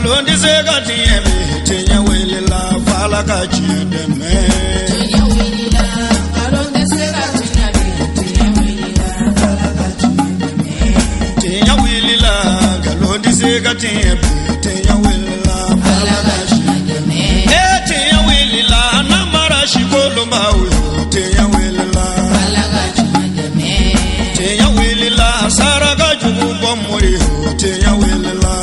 ngalon di se ga tieme tinya wele la fala ka chideme tinya wele la ngalon di se ga tieme tinya wele la fala ka chideme tinya wele la ngalon di se ga tieme tinya wele la fala ka chideme tinya wele la namara shikolo mawe tinya wele la fala ka chideme tinya wele la saraga jubu bomori tinya wele la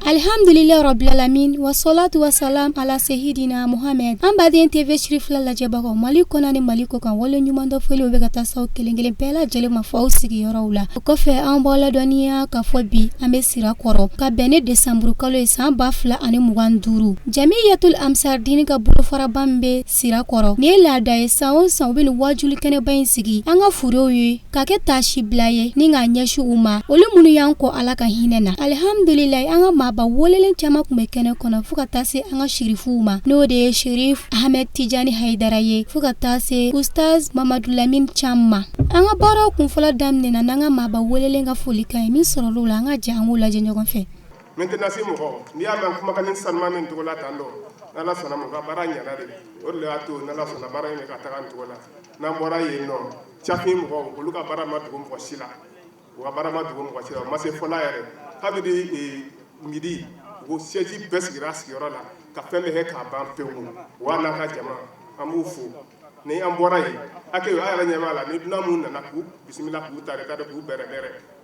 Alhamdulillah Rabbil Alamin wa salatu wa salam ala Sayyidina Muhammad. Ambadien TV Shirif la lajaba Mali kona ni Mali ko kan wala nyuma ndo fele be gata saw kelengelen pela jele ma faw sigi yorawla ko fe an bola doniya ka fobi ambe sira koro ka bene December kalo isan bafla ani muganduru Jamiyatul Amsar dini ka bulu fara bambe sira koro ne la da sawo sawo be wajuli kene bayin sigi anga furo yi ka ke tashi blaye ni nga nyeshu uma olu munu yanko alaka hinena alhamdulillah anga ba wolelen chama kumekene kona fuka tase anga shirifu ma no de Sherif Ahmed Tijani Haidaraye fuka tase Ustaz Mamadou Lamine Chamma anga bara kun fola damne na nanga maba wolelen ga folika mi sorolo la anga jangu la jenyo konfe maintenant si mo ko ni ama kuma kan sanma men to la tando na sona mo ga baranya na de o le ato na la sona baranya ka ta kan to la na mora ye no chafi mo ko lu ka bara ma to mo sila wa bara ma to mo sila ma se fola yare habidi midi go seji besigira sigiro la ka fele he ka ban pewu wana ka jama amufu ni ambora yi ake yo ala nyama la ni duna mun na ku bismillah ku tare ka ku bere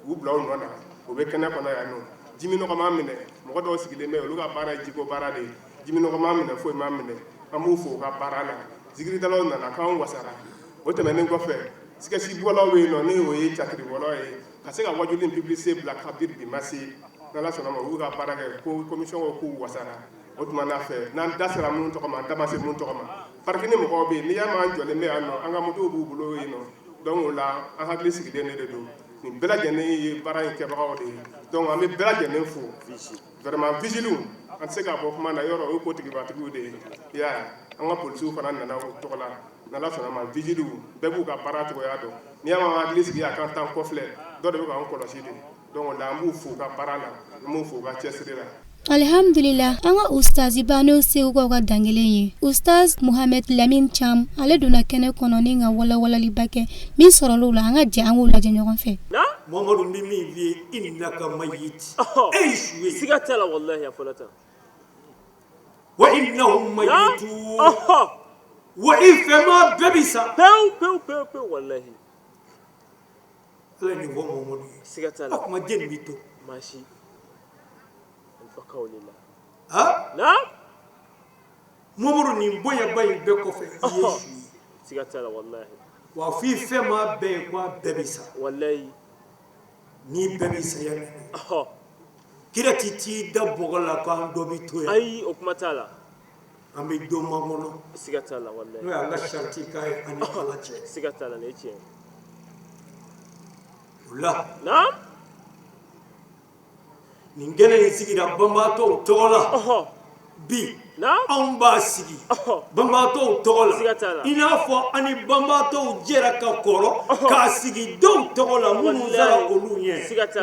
ku blaw no na o be kana kono ya no jimi no ko mamine mo ko do sigile me lu ka bara jiko bara de jimi no ko mamine fo mamine amufu ka bara na zigiri dalo na ka on wasara o te menen ko fe sike si bolo we no ni o yi chakri bolo yi ka se ka wajulin publicité black habir bi masi nala sona ma wuga parage ko commission ko wasara otuma na fe nan dasara mun to ma damase mun to ma parkini mo ko be ni yama jole me anno anga mo do bubulo yino donc la en hakli sigi de ne de do ni bela jene bara ke ba ko de donc ami bela jene fo vraiment vigilum an se ka bo kuma na yoro ko tigi ba tigi de ya anga police ko nan na to la nala sona ma vigilu be bu ka bara to ya do ni yama hakli sigi akan tan ko fle do de ko an ko lo sidi donc la mu fu ka parala mu fu ka chesrira Alhamdulillah anga ustaz ibano segu ko ga dangelenye Ustaz Mohamed Lamine Cham ale dona kene kono ni nga wala libake mi sorolo la anga jangu la jenyo konfe na Mamadou mimi vi innaka mayyit shwe sigatala wallahi ya fulata wa innahum mayyitun wa ifma babisa pew wallahi leni wo Mamadou sigatala akuma jenbito mashi alfaqawlillah na Mamadou ni boya bay be ko fe yesu sigatala wallahi wa fi fema be kwa babisa wallahi ni babisa ya kira titi da bogola ka ndo bito ya ai okumatala ambe do mamono sigatala wallahi no ya la sharti kai ani ala che sigatala ne che la na ningene sigira bambato tola bi na amba sigi bambato tola ina fo ani bambato jera ka koro ka sigi do tola munu zara olunye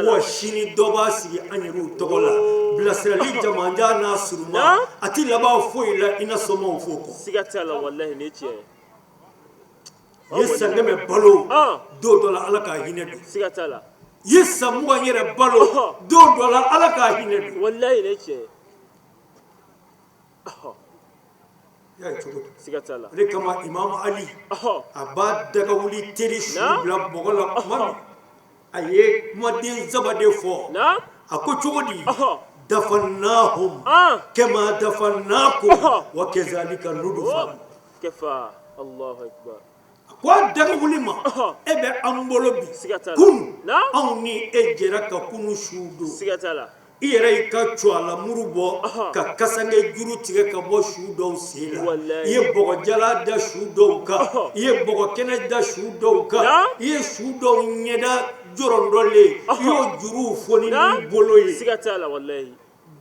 wa shini doba sigi ani ru tola blasali jamanja na suruma ati laba fo ila ina somo foko sigatala wallahi ne ce yesa ngeme balo do dola alaka hinedu sigatala yesa muwa nyere balo do dola alaka hinedu wallahi ne ce ya chugo sigatala re kama Imam Ali abad daga wuli teri shubla bogola mami aye modin zabade fo na ako chugodi dafannahum kama dafannakum wa kadhalika nudufa kafa Allahu akbar kwa daga wuli ma ebe ambolo bi kun awni ejera ka kunu shudo sigatala iyere ka chwala murubo ka kasange juru tige ka bo shudo sela ye bogo jala da shudo ka ye bogo kene da shudo ka ye shudo nyeda jorondole yo juru foni ni bolo yi sigatala wallahi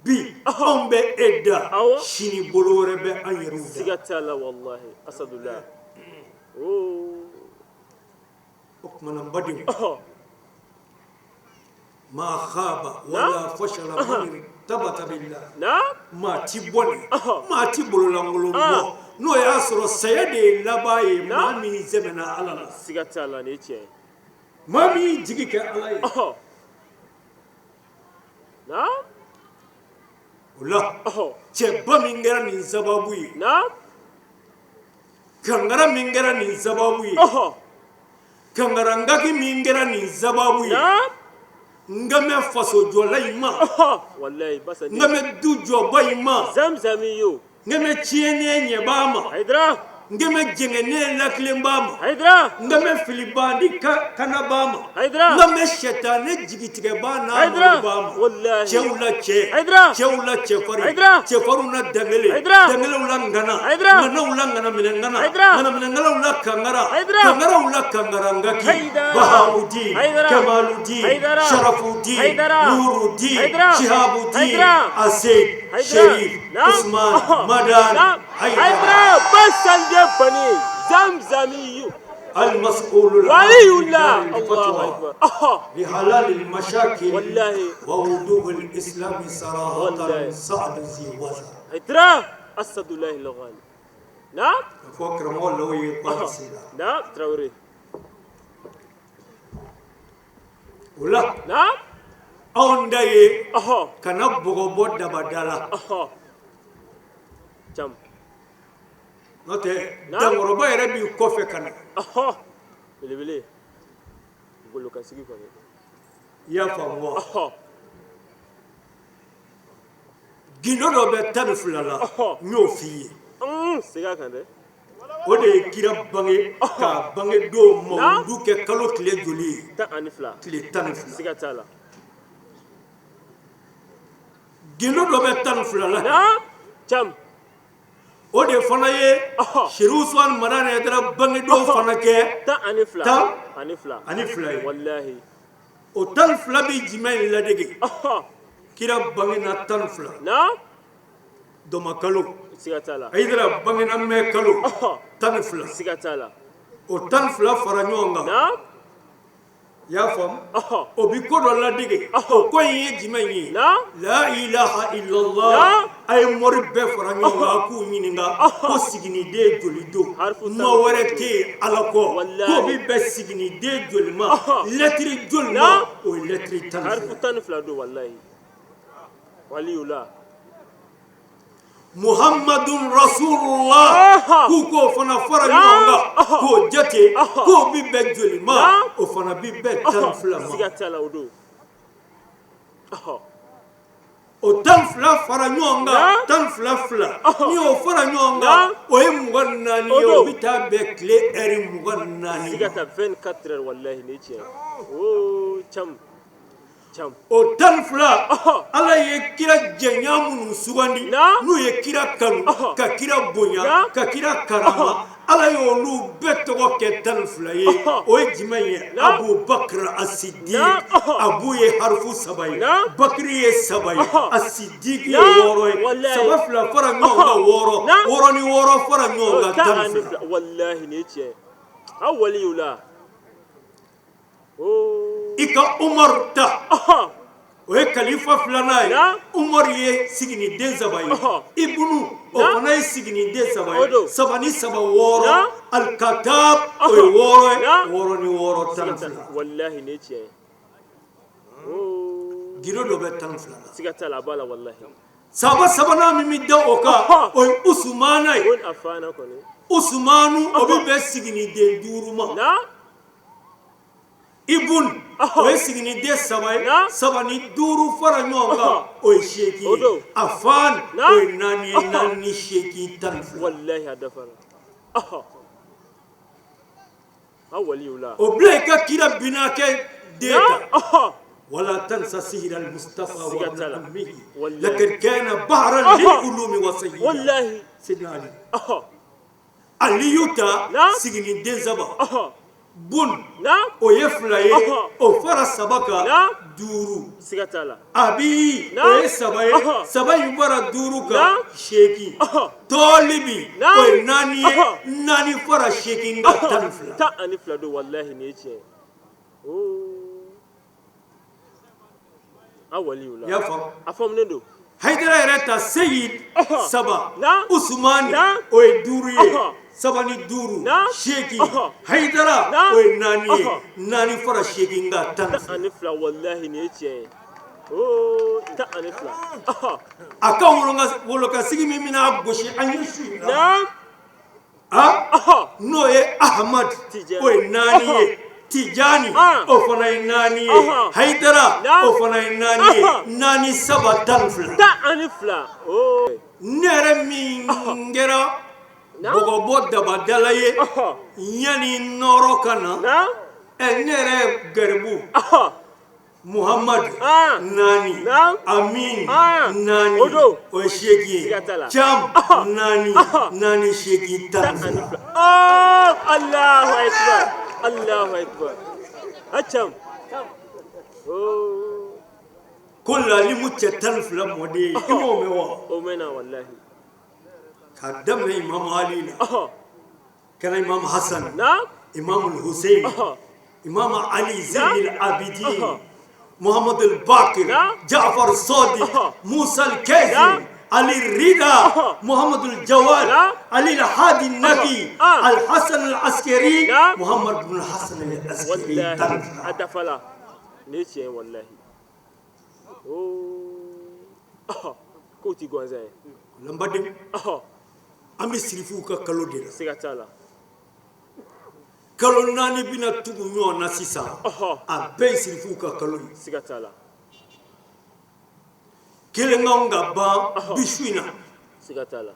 bi ombe edda shini bolo rebe anyeru sigatala wallahi asadullah okmana mbadi ma khaba wala fashala man tabata billah ma tiboni ma tibolo ngolombo no ya soro sayade labaye mami zemena alala sigata la ne ce mami jigike alaye wala ce bamingera ni sababu yi kangara mingera ni sababu yi kangara ngaki mingera ni sababu yi ngame faso jolaima wallahi basa ngame du jobaima zamzami yo ngame chiene nyebama haidra ngame jengene laklembama haidra ngame filibandi kanabama haidra ngame shetane jigitige bana haidra bama wallahi chewla che haidra chewla chefari haidra chefaru na dangele haidra dangele ulangana haidra ngana ulangana minengana haidra ngana minengana ulakangara haidra kangara ulakangara ngaki haidra bahaudi haidra kamaludi haidra sharafuddin haidra nuruddin haidra shihabuddin haidra asid haidra sharif usman madan haidra basan bani zamzami المسؤول ولي الله الله اكبر لحلال المشاكل والله ووضوح الاسلام صراحه صعد ذي وزن ادرا اسد الله الغالي نعم فكر مولو يقال نعم تراوري ولا نعم اونداي كان بوغو بودا بدالا جام note dangoroba yɛrɛ b'i kɔfɛ ka na belebele golo ka sigi kɔnɔ i y'a faamu wa gindo dɔ bɛ 12 la n y'o f'i ye sega kan dɛ o de ye kira bange ka bange don mawudu kɛ kalo tile joli ye 12 tile 12 sega t'a la gindo dɔ bɛ 12 la jam o de fana ye Sheriff Usman Madane dara bange do fana kɛ 12 ye wallahi o 12 bi jumɛn ladege kira bange na 12 na doma kalo siga t'a la ayidara bange na mɛ kalo 12 siga t'a la o 12 fara ɲɔgɔn kan na y'a faamu o bi ko dɔ ladege o ko in ye jumɛn ye la ilaha illallah a ye mɔri bɛɛ fara ɲɔgɔn kan a k'u ɲininka ko siginiden joli don ma wɛrɛ tɛ yen ala kɔ ko bi bɛn siginiden joli ma lɛtiri joli ma o ye lɛtiri 12 don wallahi waliyula muhammadun rasulullah k'u k'o fana fara ɲɔgɔn kan k'o jate k'o bi bɛn joli ma o fana bi bɛn 12 ma siga t'a la o don o 12 fara ɲɔgɔn kan 12 ni o fara ɲɔgɔn kan o ye 24 ye o bi taa bɛn tile heure 24 siga ta 24 heures wallahi ne tiɲɛ o cam o 12 ala ye kira jɛnya minnu sugandi n'u ye kira kanu ka kira bonya ka kira karama ala ye olu bɛɛ tɔgɔ kɛ 12 ye o ye jumɛn ye abubakar as-siddiq abu ye harfu 3 ye bakri ye 3 ye as-siddiq ye 6 ye 3 fara ɲɔgɔn kan 6 ni 6 fara ɲɔgɔn kan 12 wallahi ne tiɲɛ aw waliyula ika umar ta o ye kalifa filanan ye umar ye siginiden 3 ye ibnu o fana ye siginiden 3 ye 3 ni 3 6 al-katab o ye 6 ye 6 ni 6 12 wallahi ne tiɲɛ gido dɔ bɛ 12 la siga t'a la a b'a la wallahi saba sabanan min bɛ da o kan o ye usumana ye usumanu o bɛ bɛn siginiden 5 ma ibn o ye siginiden 3 ye 3 ni 5 fara ɲɔgɔn kan o ye 8 ye afan o ye 4 ye 4 ni 8 12 wallahi a dafara a waliyula o bila i ka kira binakɛ den kan ولا تنسى سهر المصطفى وابن أمه لقد كان بحرا للعلوم وسيدا والله سيدنا علي علي يوتا سيغني دين زبا bun Naam. o ye 2 ye o fara 3 kan Naam. 5 Siga t'a la. abi Naam. o ye 3 ye 3 in fara 5 kan Naam. 8 tolibi Naam. o ye 4 ye 4 fara 8 kan 12 Ta ani fila don wallahi ne ce. Oh. A waliyu la. ya fam A faamunen don. Haidara yɛrɛ ta Seyid 3 Naam. Usmani Naam. o ye 5 ye 3 ni 5 Naam. 8 Haidara Naam. o ye 4 ye 4 fara 8 kan Ta 12 ani fila wallahi ne ce. Oh. Ta ani fila. a ka wolokasigi min bɛna gosi an ye su in na Naam. n'o ye Ahmad Tijani. o ye 4 ye Tijani o fana ye 4 ye Haidara Naam. o fana ye 4 ye 4 3 12 Ta ani fila. Oh. ne yɛrɛ min kɛra bɔgɔbɔ dabadala ye yanni nɔrɔ ka na Naam. ne yɛrɛ garibu Muhammad Ah. 4 Naam. Amin Ah. 4 Odo. o ye 8 ye Siga t'a la. Cam 4 4 8 Ta ani 12 fila. Oh. Allahu akbar. Allahu akbar. Acham. Oh. ko lalimu cɛ 12 mɔden ye i m'o mɛn wa O mɛnna wallahi. k'a daminɛ Imam Ali la kana Imam Hasan Naam. Imam Hussein Imam Ali Zain al-Abidin Muhammad al-Baqir Naam. Ja'far Sadiq Musa al-Kazim Naam. Ali Rida Muhammad al-Jawad Naam. Ali al-Hadi al-Naqi al-Hasan al-Askari Naam. Muhammad bin Hasan al-Askari Wallahi. Adafala. Ne ce wallahi. Oh. Ko ti gwanza ye. lambaden an bɛ sirifuw ka kalo de la Siga t'a la. kalo 4 bɛna tugu ɲɔgɔn na sisan a bɛɛ ye sirifuw ka kalo ye Siga t'a la. kelen kan ka ban bi su in na Siga t'a la.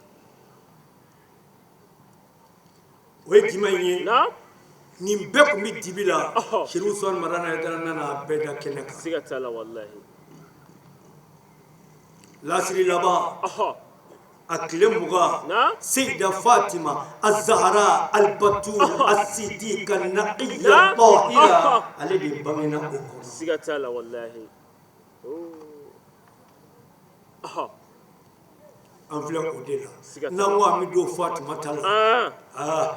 o ye jumɛn ye Naam. nin bɛɛ tun bɛ dibi la Seydou Ousmane Marana Haidara nana a bɛɛ da kɛnɛ kan Siga t'a la wallahi. lasiri laban a tile 20 Naam. Seyida Fatima Az-Zahra Al-Batul As-Siddiqa Naqiyya Naam. Tahira ale de bangena o kɔnɔ Siga t'a la wallahi. Oh. an filɛ o de Siga la t'a n'an ko an bɛ don Fatima ta la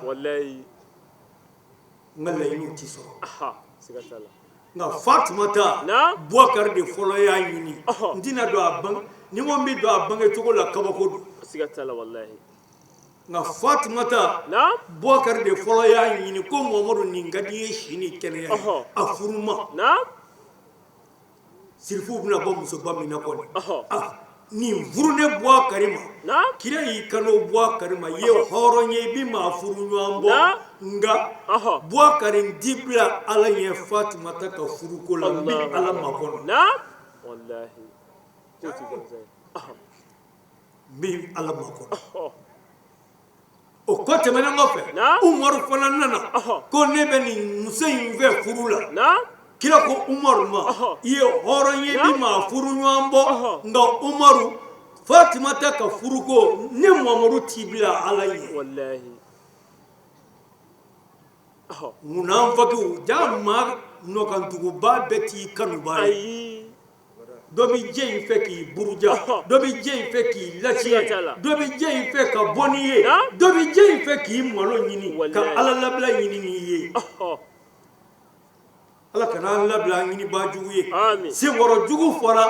Wallahi. n ka laɲiniw tɛ sɔrɔ Siga t'a la. nka Fatima ta Naam. Bubakari de fɔlɔ y'a ɲini n tɛna don a bange ni n ko n bɛ don a bange cogo la kabako don Siga t'a la wallahi. nka Fatima ta Naam. Bubakari de fɔlɔ y'a ɲini ko Mamadu nin ka di ye si ni kɛnɛya ye a furu ma Naam. sirifuw bɛna bɔ musoba min na kɔni Aha. nin furu ne Bubakari ma Naam. kira y'i kan'o Bubakari ma i ye hɔrɔn ye i bɛ maa furu ɲɔgɔn bɔ nka Bubakari di bila Ala ɲɛ Fatima ta ka furuko la n bɛ Ala makɔnɔ Naam. Wallahi. Ko ti gwanza ye. n bɛ Ala makɔnɔ o ko tɛmɛnen kɔfɛ Naam. Umaru fana nana ko ne bɛ nin muso in fɛ furu la Naam. kira ko Umaru ma i ye hɔrɔn ye i bɛ maa furu ɲɔgɔn bɔ nka Umaru Fatima ta ka furuko ne Mamadu t'i bila Ala ɲɛ Wallahi. munna fakiw ja maa nɔkantuguba bɛɛ t'i kanuba ye Ayi. dɔ bɛ jɛ in fɛ k'i buruja dɔ bɛ jɛ in fɛ k'i latiɲɛ dɔ bɛ jɛ in fɛ ka bɔ n'i ye dɔ bɛ jɛ in fɛ k'i malo ɲini ka Ala labila ɲini n'i ye Ala kana an labila an ɲiniba jugu ye Amin. senkɔrɔ jugu fɔra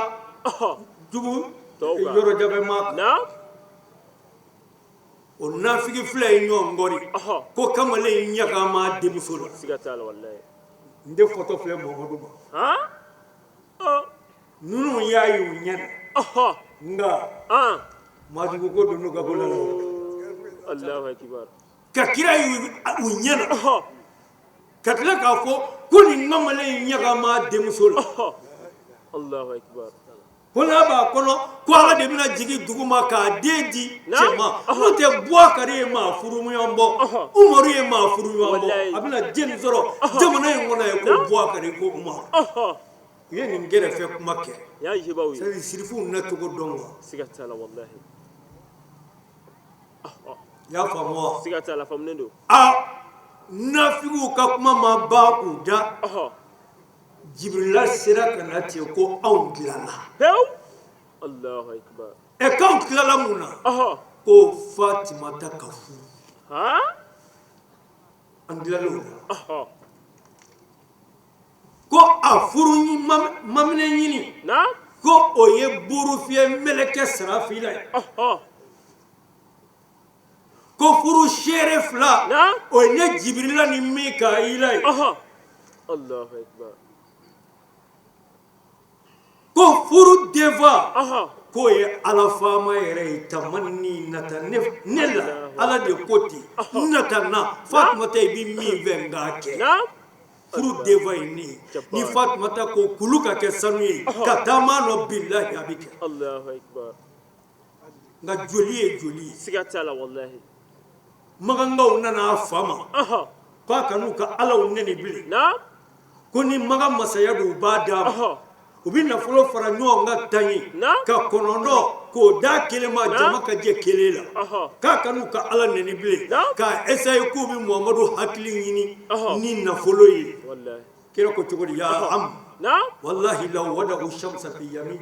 jugu yɔrɔ jabɛ ma Naam. o nafigi filɛ ye ɲɔgɔn kɔri ko kamalen ɲagama denmuso la Siga t'a la wallahi. n tɛ fɔtɔ filɛ Mamadu ma ninnu y'a ye u ɲɛ na nka maajugu ko don n'u ka bolo la Allahu akbar. ka kira ye u ɲɛ na ka tila k'a fɔ ko nin kamalen ɲagama denmuso la Allahu akbar. ko n'a b'a kɔnɔ ko Ala de bɛna jigin dugu ma k'a den di cɛ ma n'o tɛ Bubakari ye maa furu ɲɔgɔn bɔ Umaru ye maa furu ɲɔgɔn bɔ a bɛna jeni sɔrɔ jamana in kɔnɔ ye ko Bubakari ko Umaru u ye nin gɛrɛfɛ kuma kɛ Ya jibaw ye. c'est-à-dire sirifuw nacogo dɔn wa Siga t'a la wallahi. i y'a faamu wa Siga t'a la faamunen don. nafigu ka kuma ma ba u da Jibril sera kana te ko aw dilala Allahu akbar e kan kilala muna ko Fatima ta kafu an dilalo ko afuru ni mamne nyini ko oye buru fiye meleke sarafila ko furu shere fla oye Jibril ni Mikaila Allahu akbar ko furu deva ko ye ala fama yere tamanni nata nella ala de koti nata na Fatima tay bi mi venga ke furu deva ni Fatima ta ko kuluka ke sanu ka tamano billahi abike Allahu akbar nga joli sigatala wallahi maganga nana fama ka kanu ka ala unene bili ko ni maga masaya do bada ubina folo fara nyonga tanyi ka konondo ko da kelema jama ka je kelela ka kanu ka ala nene bile ka esay ko bi Muhammadu hakli yini ni na folo yi wallahi kira ko tugodi ya am wallahi law wada shamsa fi yamin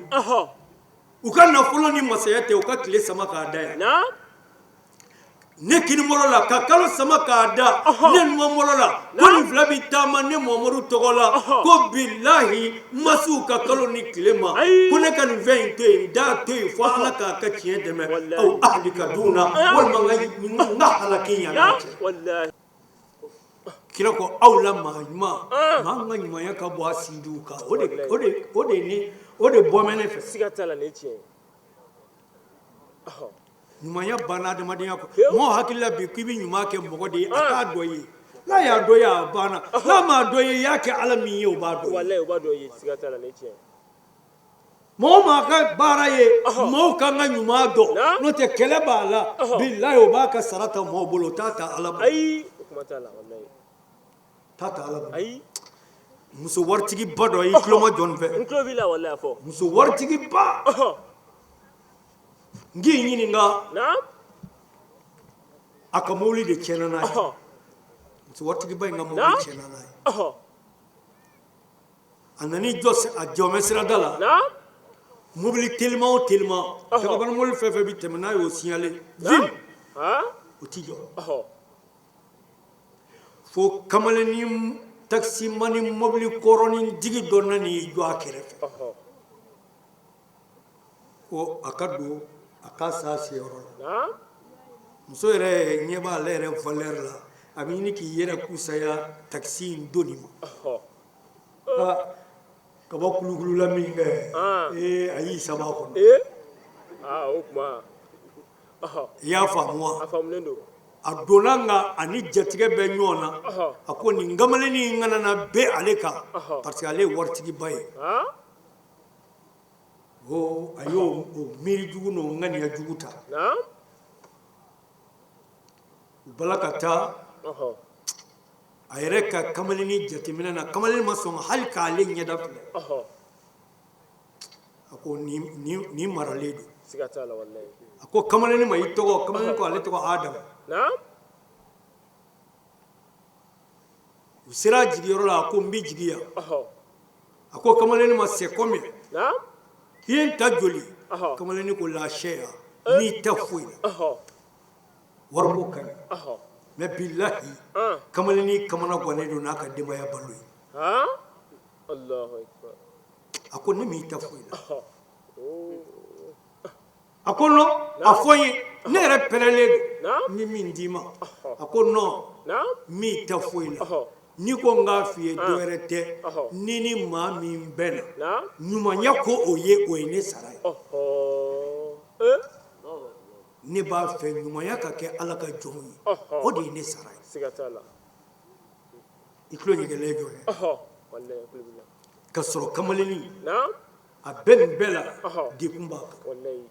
ukanna folo ni masayate ukakile sama ka daya ne kini molola ka kalo sama ka da ne molola ko ni flabi tama ne Muhammadu togola ko billahi masu ka kalo ni kilema ko ne kan vein te da te fo ala ka tiye deme au ahlika duna wal mangai nga halakinya wallahi kira ko awla ma nganyima ya ka bo asidu ka ode bomene fe sigatala ne tiye nyumanya bana de madiya ko mo hakilla bi kibi nyuma ke mogodi aka doyi la ya doya bana la ma doyi yake alami yo ba doyi wallahi ba doyi sigatala ne ce mo ma ka baraye mo ka nga nyuma do no te kele bala billahi o ba ka sarata mo bolo tata alaba ai kuma tala wallahi tata alaba ai muso wartigi bado yi kloma jonve nklo bila wallahi fo muso wartigi ba ngi nyini nga aka maulidi kenan na so wartigi bay nga maulidi kenan na anani jos a jomesra dala mobili tellement ka ban mol fefe bi temna yo signaler vim o tijo fo kamaleni taxi mani mobili koroni digi donna ni do akere ko akado akasa sioro muso yɛrɛ ɲɛ b'a ale yɛrɛ valeur la a bɛ ɲini k'i yɛrɛ kusaya taxi in doni ma ka bɔ kulukulu la min kɛ a y'i saba kɔnɔ o kuma i y'a faamu wa a faamulen don a donna nka ani jatigɛ bɛ ɲɔgɔn na a ko nin kamalennin in ŋanana bɛ ale kan parce que ale ye waritigiba ye ko a y'o miiri jugu n'o ŋaniya jugu ta u bala ka taa a yɛrɛ ka kamalennin jateminɛ na kamalennin ma sɔn hali k'ale ɲɛda filɛ a ko nin maralen don siga t'a la wallahi a ko kamalennin ma i tɔgɔ kamalennin ko ale tɔgɔ Adamu u sera jigiyɔrɔ la a ko n bɛ jigi yan a ko kamalennin ma c'est combien hiyen ta joli kamalennin ko la shay'a ni ta foyi wari ko kaɲi mais billahi kamalennin kamana gannen don n'a ka denbaya balo ye Allahu akbar a ko ne m'i ta foyi la a ko non a fɔ n ye ne yɛrɛ pɛrɛlen don ni min d'i ma a ko non m'i ta foyi la ni ko n k'a f'i ye dɔ wɛrɛ tɛ ni ni maa min bɛ na ɲumanya ko o ye ne sara ye ne b'a fɛ ɲumanya ka kɛ ala ka jɔnw ye o de ye ne sara ye siga t'a la i tulo ɲɛgɛlen jɔ ye wallahi kulo bila ka sɔrɔ kamalennin a bɛ nin bɛɛ la dekun b'a kan wallahi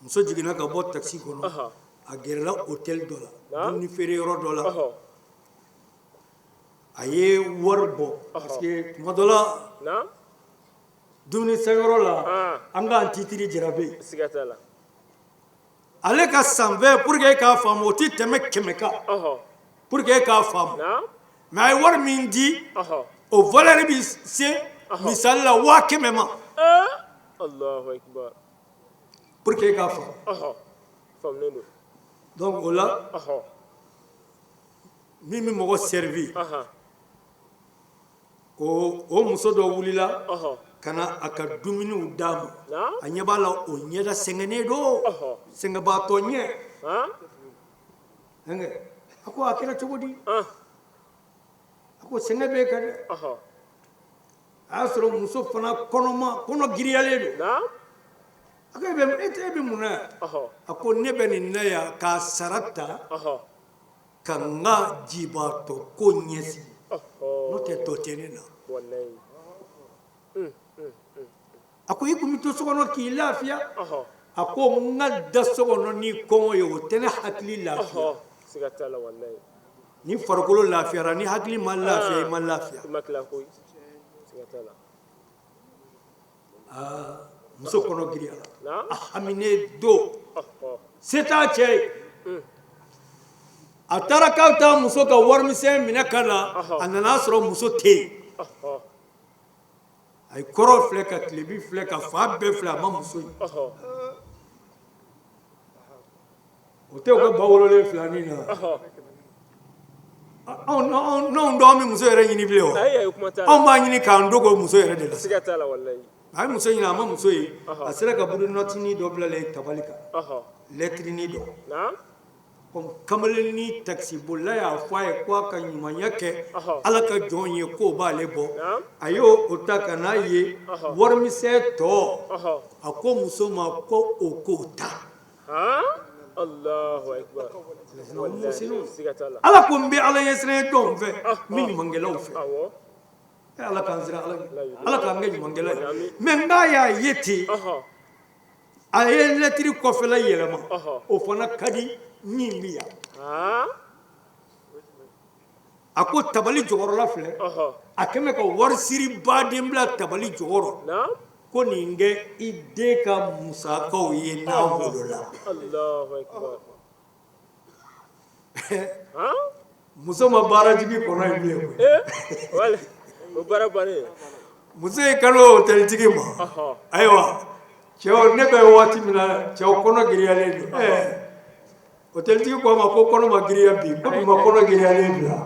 muso jiginna ka bɔ taxi kɔnɔ a gɛrɛla hôtel dɔ la dumuni feere yɔrɔ dɔ la a ye wari bɔ parce que tuma dɔ la dumuni sanyɔrɔ la an k'an titiri jarabe siga t'a la ale ka san fɛn pour que k'a faamu o tɛ tɛmɛ 100 kan pour que k'a faamu mais a ye wari min di o valeur bi se misali la 100 ma Allahu akbar pour que k'a faamu famnen do donc o la min bɛ mɔgɔ servi o muso dɔ wulila ka na a ka dumuniw d'a ma a ɲɛ b'a la o ɲɛda sɛgɛnnen don sɛgɛnbaatɔ ɲɛ a ko a kɛra cogo di a ko sɛgɛn b'e kan dɛ a y'a sɔrɔ muso fana kɔnɔ giriyalen don a ko e bɛ mun na yan a ko ne bɛ nin na yan k'a sara ta ka n ka jibaatɔ ko ɲɛsigi n'o tɛ dɔ tɛ ne na a ko i kun bɛ to so kɔnɔ k'i lafiya a ko n ka da so kɔnɔ ni kɔngɔ ye o tɛ ne hakili lafiya ni farikolo lafiyara ni hakili ma lafiya i ma lafiya muso kɔnɔ giriyara a haminen don se t'a cɛ ye a taara k'a bɛ taa muso ka warimisɛn minɛ ka na a nana sɔrɔ muso tɛ yen a ye kɔrɔ filɛ ka tilebi filɛ ka fa bɛɛ filɛ a ma muso ye o tɛ o ka ba wololen filanin na n'anw dɔn an bɛ muso yɛrɛ ɲini bilen wa anw b'a ɲini k'an dogo muso yɛrɛ de la a ye muso ɲini a ma muso ye a sera ka burunɔtinin dɔ bilalen tabali kan lɛtirinin dɔ kamalen ni takisibolila y'a fɔ a ye k'a ka ɲumanya kɛ ala ka jɔn ye k'o b'ale bɔ a y'o ta ka n'a ye warimisɛn tɔ a ko muso ma ko o k'o ta Allahu akbar ala ko n bɛ ala ɲɛsinnen dɔn fɛ n bɛ ɲumankɛlaw fɛ ala k'an sira ala k'an kɛ ɲumankɛla ye mais n'a y'a ye ten a ye lɛtiri kɔfɛla yɛlɛma o fana ka di min bi yan a ko tabali jɔkɔrɔla filɛ a kɛmɛ ka wari siri baden bila tabali jɔkɔrɔ ko nin kɛ i den ka musakaw ye n'a wolola muso ma baara jigi kɔnɔ ye bilen koyi muso ye kalo hôteltigi ma ayiwa cɛw ne bɛ waati min na cɛw kɔnɔ giriyalen don hôteltigi ko a ma ko kɔnɔ ma giriya bi ko bi ma kɔnɔ giriyalen bila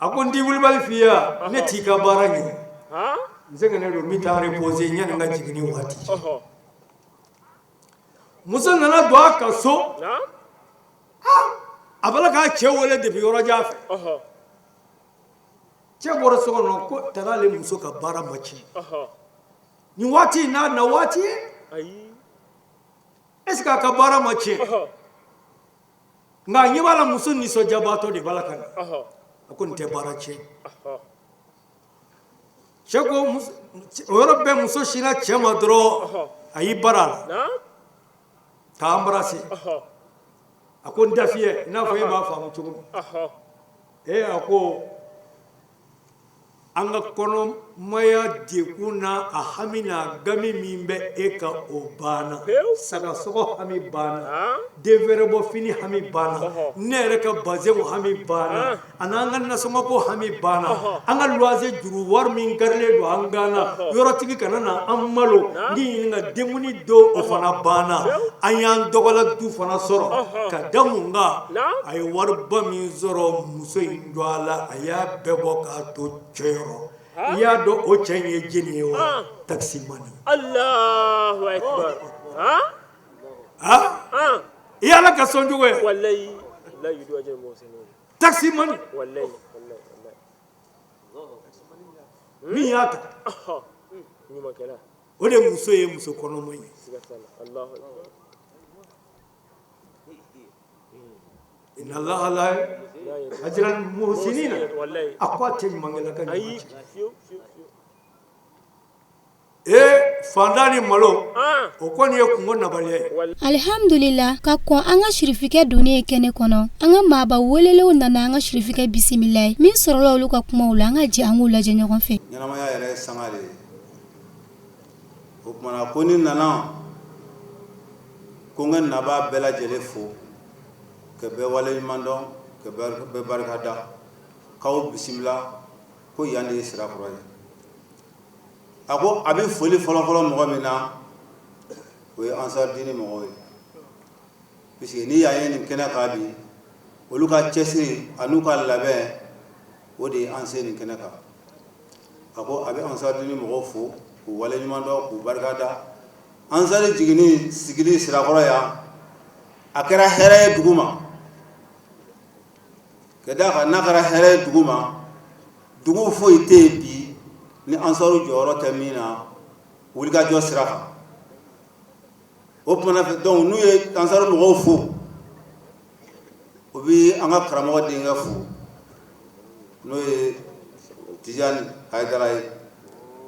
a ko n t'i wulibali f'i ye ne t'i ka baara ɲɛ n sɛgɛnnen don n bɛ taa reposer yanni n ka jiginni waati muso nana don a ka so a bala k'a cɛ wele depuis yɔrɔjan fɛ cɛ bɔra so kɔnɔ ko t'ale muso ka baara ma tiɲɛ nin waati n'a na waati ye est ce que a ka baara ma tiɲɛ nka a ɲɛ b'a la muso nisɔndiyabaatɔ de b'a la ka na a ko nin tɛ baara tiɲɛ cɛ ko o yɔrɔ bɛɛ muso sinna cɛ ma dɔrɔn a y'i bara a la k'a embrasser a ko n da fiyɛ i n'a fɔ e b'a faamu cogo min a ko an ka kɔnɔmaya dekun n'a a hami n'a gami min bɛ e ka o banna sagasɔgɔ hami banna den wɛrɛ bɔ fini hami banna ne yɛrɛ ka bazɛnw hami banna a n'an ka nasɔngɔko hami banna an ka luwanse juru wari min karilen don an gana yɔrɔtigi kana na an malo ni ɲininka denkundi don o fana banna an y'an dɔgɔla du fana sɔrɔ ka da mun kan a ye wariba min sɔrɔ muso in don a la a y'a bɛɛ bɔ k'a to cɛ yɔrɔ i y'a dɔn o cɛ in ye jeni ye wa taximani Allahu akbar i y'ala ka sɔn cogo ye wallahi la yudu ajal muslimin taximani wallahi min y'a ta nyuma kala o de muso ye muso kɔnɔma ye Allahu akbar inna allaha la ajral muhsinina a ko a tɛ ɲumankɛla ka ɲuman cɛ fantan ni malo o kɔni ye kungo nabaliya ye alhamdulillah ka kɔn an ka sirifikɛ donnen ye kɛnɛ kɔnɔ an ka maaba welelenw nana an ka sirifikɛ bisimila min sɔrɔla olu ka kumaw la an ka jɛ an k'u lajɛ ɲɔgɔn fɛ ɲɛnamaya yɛrɛ ye sanga de ye o kumana ko ni nana ko n ka nabaa bɛɛ lajɛlen fo ka bɛɛ waleɲuman dɔn ka barka da kaw bismillah ko yandi sira koro ako abi foli folo mo mina o ansar dini mo puisque ni yaye ni kena ka bi olu ka chesiri anu ka labe o de anseni kena ka ako abi ansar dini mo fo ko wala ni mando ko barka da ansar jigini sigili sira koro ya akara here duguma kada ka nakara here duguma dugu fo ite bi ni ansaru joro tamina wuli ka jo sira o pona fe donc nu ye ansaru mo fo o bi anga karamo de nga fo no ye Tijani Haidara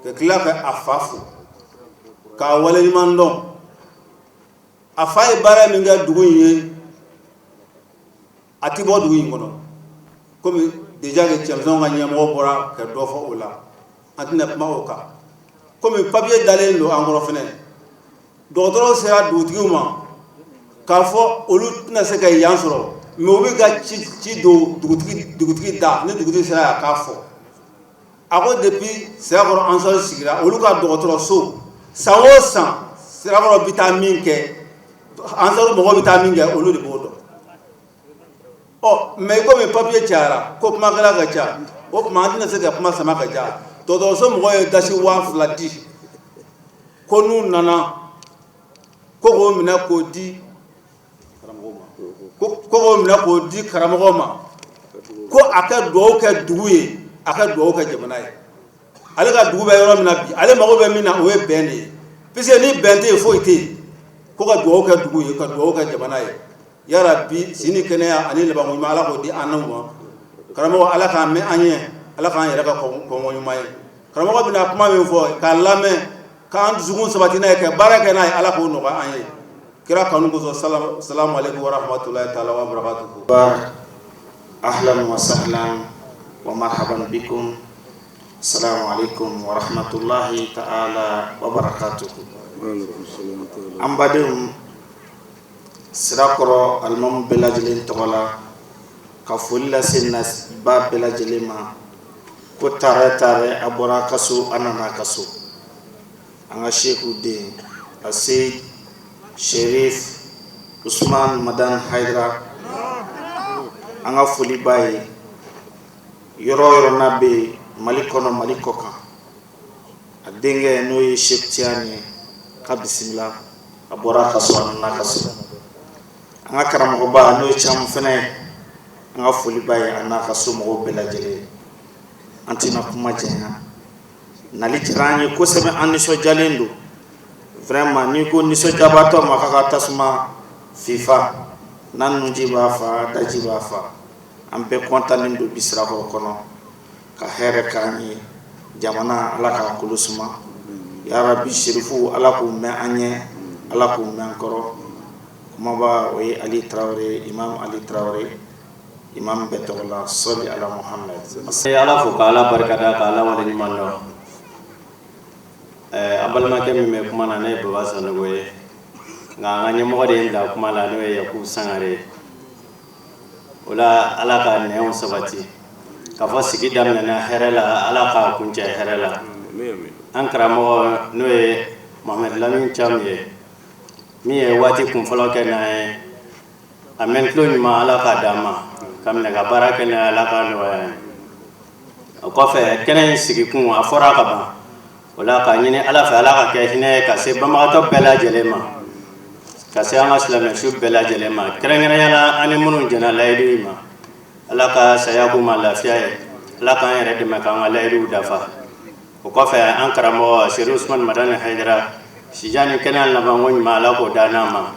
ke kila ka afafu ka wala ni mando afai bara mi nga dugu ye ati bo dugu ngono comme déjà que Tchamzon a nyamo bora ka do fo ola antina ma oka comme papier dalé lo angoro fene docteur sera dutiuma ka fo olu na se ka yansoro mais obi ga ci do dugutigi da ne dugutigi sera ka fo ako depuis sera ko ansal sigira olu ka docteur so sawo san sera ko vitamine ke ansal mo vitamine ke olu de bodo oh mais comme papier tiara ko kuma kala ga cha o kuma dina se ga kuma sama ga ja to do so mo ye dashi wa flati ko nu nana ko go mina ko di ko mina ko di karamo ma ko aka do ka duwe aka do ka jamana ye ale ka duwe yoro mina bi ale mago be mina o e bene pise ni bente fo ite ko ka do ka duwe ka do ka jamana ye ya rabbi sini kenya ani le bangu mala ko di anamo karamo ala ka me anye ala ka yera ka ko mo nyumay karamo ko bina kuma me fo ka lame ka and zugun sabatina ke baraka na ala ko no ka anye kira kanu ko assalamu alaykum wa rahmatullahi ta'ala wa barakatuh ahlan wa sahlan wa marhaban bikum assalamu alaykum wa rahmatullahi ta'ala wa barakatuh ambadum sirakoro almam belajelen togola ka folila senna ba belajelema ko tare abora kaso anana kaso anga sheikhu de Sayyid Sherif Usman Madan Haidara anga foli baye yoro nabe malikono malikoka adenge no ye Sheikh Tiani ka bismillah abora kaso anana kaso anga karamo ba no cham fene anga foli baye anaka sumo belajele antina kuma jenga nali tirani ko sebe anniso jalendo vraiment ni ko niso jabato makaka tasma FIFA nanu jiba fa dajiba fa ambe kontanen do bisra ko kono ka here kani jamana alaka kulusuma ya rabbi shirifu alaku me anye alaku me ankoro maba way Ali Traoré Imam Ali Traoré Imam betola salli ala Muhammad ala fo kala barkada kala wala ni mando abalma ke me kuma na ne baba sanogoye nga nganye mo de nda kuma la no ya ku sangare wala ala ka ne on sabati ka fa sigi dam na herela ala ka kunja herela ankara mo no e Mohamed Lamin Chamye mi e wati kun folo ke na amen klo ni ma ala ka dama kam ne ga baraka ne ala ka no ko fe kenen sigi kun afora ka ba wala ka nyine ala fa ala ka ke hine ka se bama to bela jelema ka se ama islame shu bela jelema kren yana ani munun jana laydi ma ala ka sayabu ma lafiya ala ka yere de ma ka laydi dafa ko fe an karamo Sheikh Usman Madan Haidara sijani kenan la bangon mala ko danama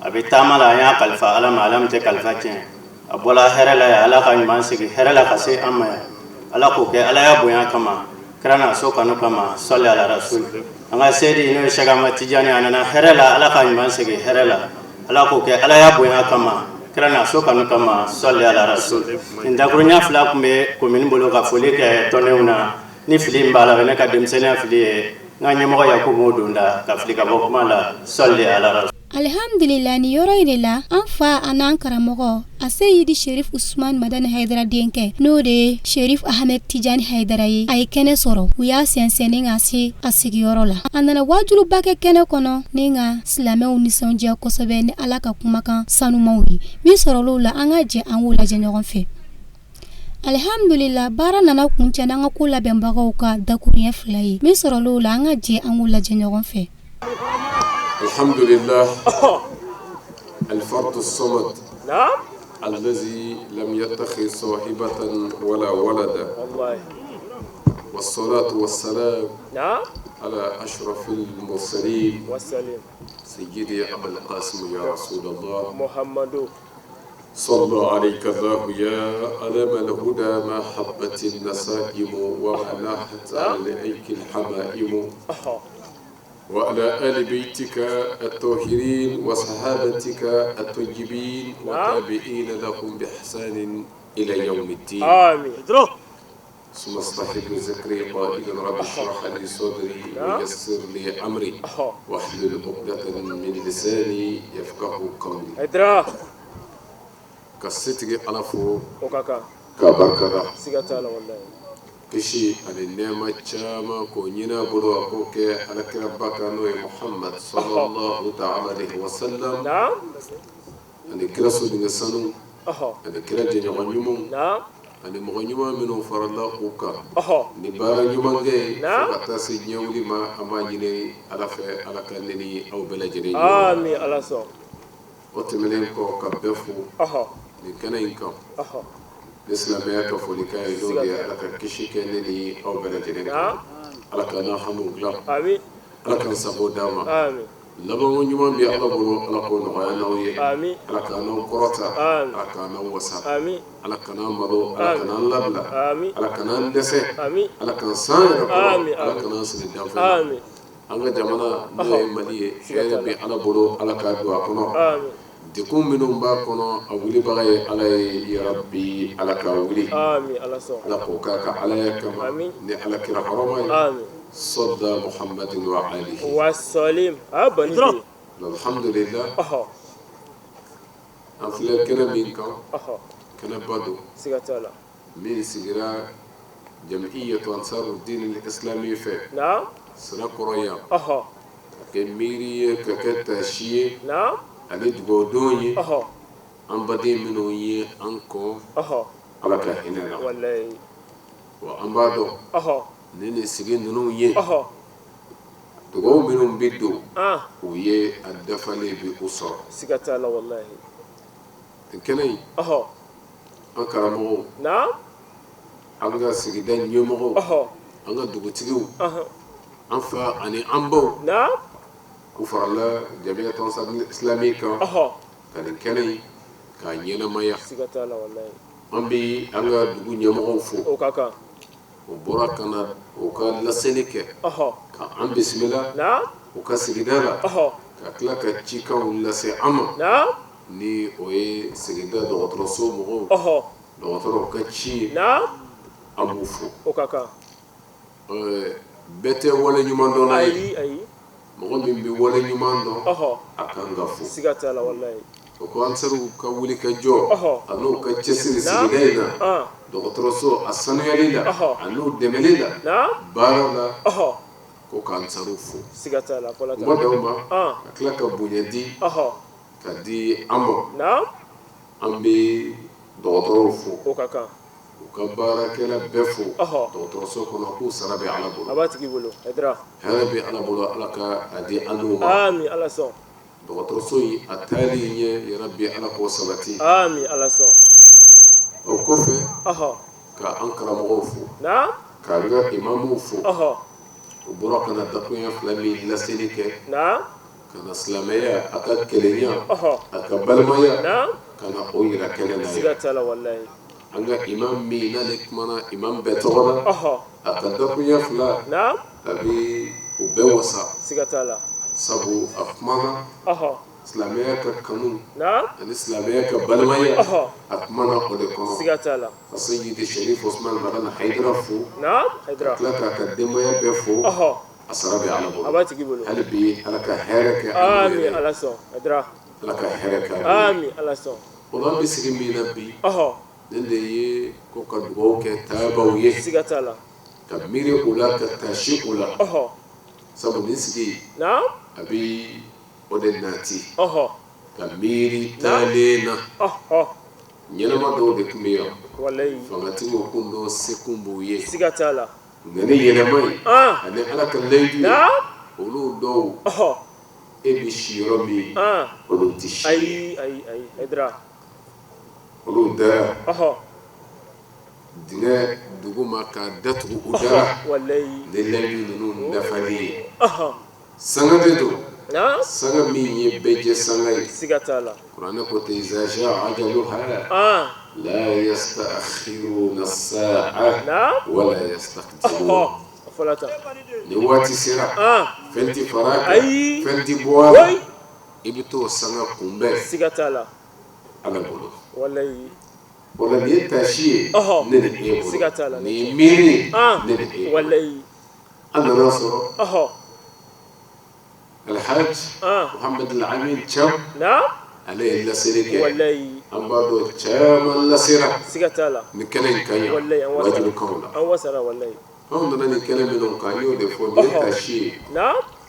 abi tamala ya kalfa ala malam te kalfa ken abola herala ya ala kan man sigi herala ka se amma ala ko ke ala ya boya kama krana so kanu kama salli ala rasul anga sedi no shagama tijani anana herala ala kan man sigi herala ala ko ke ala ya boya kama krana so kanu kama salli ala rasul inda grunya fla kumbe ko min bolo ka foli ke toneuna ni filim bala ne ka demsena fili nganye mo ya ko modunda ka flika bokuma la salli ala rasul Alhamdulillah ni yoro ire la an fa anan karamogo a Seydi Sherif Ousmane Madani Haidara denkɛ n'o de ye Sherif Ahmed Tijani Haidara ye a ye kɛnɛ sɔrɔ u y'a sɛnsɛn ni ka se a sigiyɔrɔ la a nana wajuruba kɛ kɛnɛ kɔnɔ ni ka silamɛw nisɔndiya kosɛbɛ ni Ala ka kumakan sanumaw ye min sɔrɔl'o la an ka jɛ an k'o lajɛ ɲɔgɔn fɛ. Alhamdulillah baara nana kuncɛ n'an ka ko labɛnbagaw ka dakuruɲɛ fila ye min sɔrɔl'o la an ka jɛ an k'o lajɛ ɲɔgɔn fɛ. Alhamdulillah الفرد الصمد الذي لم يتخذ صاحبة ولا ولدا والصلاة والسلام على أشرف المرسلين سيدي أبا القاسم يا رسول الله محمد صلى عليك الله يا علم الهدى ما حبت النسائم وما لاحت عليك الحمائم وعلى آل بيتك الطاهرين وصحابتك الطيبين وتابعين لهم بإحسان إلى يوم الدين آمين. ثم اصطحب ذكري قائلا رب اشرح لي صدري ويسر لي أمري واحلل عقدة من لساني يفقه قولي كستي على فوق كبركة kishi ani nema chama ko nyina bulu ko ke alakira bakano Muhammad sallallahu ta'ala alaihi wasallam ani kira so dinga sanu ani kira je nyumu ani mo nyuma minu faralla uka ni bara nyuma nge fata si nyawli ma amanyine alafe alakanni aw belajini amin alaso otemelen ko kabefu ni kana inka l'islamiyya ka foli ka yi dole ala ka kishi kɛ ne ni aw bɛɛ lajɛlen ala ka n'a hamu dilan ala ka sago d'a ma labanko ɲuman bɛ ala bolo ala k'o nɔgɔya n'aw ye ala ka n'aw kɔrɔta ala ka n'aw wasa ala ka n'an malo ala ka n'an labila ala ka n'an dɛsɛ ala ka san yɛrɛ kɔrɔ ala ka n'an sigi danfɛ an ka jamana n'o ye Mali ye hɛrɛ bɛ ala bolo ala k'a don a kɔnɔ dekun minnu b'a kɔnɔ a wulibaga ye ala ye yarabi ala ka wuli ala k'o k'a ka alaya kama ni ala kira hɔrɔma ye sɔda muhammadin wa alihi wasalim alhamdulillah an filɛ kɛnɛ min kan kɛnɛba don min sigira jam'iyyatu ansarudin al-islami fɛ sira kɔrɔ yan ka kɛ miiri ye ka kɛ taasi ye ani dugawu don ye an baden minnu ye an kɔ ala ka hinɛ na wa an b'a dɔn ni nin sigi ninnu ye dugawu minnu bɛ don u ye a dafalen bɛ u sɔrɔ nin kɛnɛ in an karamɔgɔw an ka sigida ɲɛmɔgɔw an ka dugutigiw an fa ani an baw u farala jamiyatu ansarul islami kan ka nin kɛnɛ in k'a ɲɛnamaya an bɛ an ka dugu ɲɛmɔgɔw fo o bɔra ka na u ka laseli kɛ ka an bisimila u ka sigida la ka tila ka cikanw lase an ma ni o ye sigida dɔgɔtɔrɔso mɔgɔw dɔgɔtɔrɔw ka ci ye an b'u fo bɛɛ tɛ wale ɲuman dɔnna ye mɔgɔ min bɛ wale ɲuman dɔn a kan ka fo o ko ansaru ka wuli ka jɔ a n'u ka cɛsiri sigida in na dɔgɔtɔrɔso a sanuyali la a n'u dɛmɛli la baara la ko ka ansaru fo kuma d'aw ma ka tila ka bonya di ka di an ma an bɛ dɔgɔtɔrɔw fo u ka baarakɛla bɛɛ fo dɔgɔtɔrɔso kɔnɔ k'u sara bɛ ala bolo hɛrɛ bɛ ala bolo ala ka a di an n'u ma dɔgɔtɔrɔso in a taali ɲɛ yɛrɛ bɛ ala k'o sabati o kɔfɛ ka an karamɔgɔw fo k'an ka imamuw fo u bɔra ka na dakuɲɛ fila min laseli kɛ ka na silamɛya a ka kelenya a ka balimaya ka na o yira kɛnɛ na ye an ka imam min n'ale kumana imam bɛɛ tɔgɔ la a ka dakuɲɛ fila a bɛ u bɛɛ wasa sabu a kumana silamɛya ka kanu ani silamɛya ka balimaya a kumana o de kɔnɔ ka Sayyidi Sherif Ousmane Madani Haidara fo ka tila k'a ka denbaya bɛɛ fo a sara bɛ ala bolo hali bi ala ka hɛrɛ kɛ ala ka hɛrɛ kɛ o la bɛ sigi min na bi ne de ye ko ka dugawu kɛ taabaw ye siga t'a la ka miiri o la ka taasi o la sabu nin sigi a bɛ o de naati ka miiri taalen na ɲɛnama dɔw de tun bɛ yan fangatigiw kun dɔ sekun b'u ye siga t'a la nka ni yɛlɛma ye ani ala ka layidu ye olu dɔw e bɛ si yɔrɔ min olu tɛ si ayi Aidara olu dara dingɛ duguma ka datugu u dara ni layidu ninnu dafali ye sanga de don sanga min ye bɛɛ jɛ sanga ye siga t'a la kuranɛ ko ten iza jaa ajaluha la yasta'khiruna as-sa'a wala yastaqdimun ni waati sera fɛn tɛ fara kan fɛn tɛ bɔ a la i bɛ t'o sanga kunbɛn siga t'a la ala bolo wallahi o la nin ye taasi ye ne de e bolo siga t'a la nin ye miiri ye ne de e bolo wallahi an nana sɔrɔ alhaji muhammed al-amin Cham ale ye laseli kɛ an b'a dɔn caman lasera siga t'a la nin kɛnɛ in kan yan wajulikanw la an wasara wallahi anw nana nin kɛnɛ minnu kan n y'o de fɔ nin ye taasi ye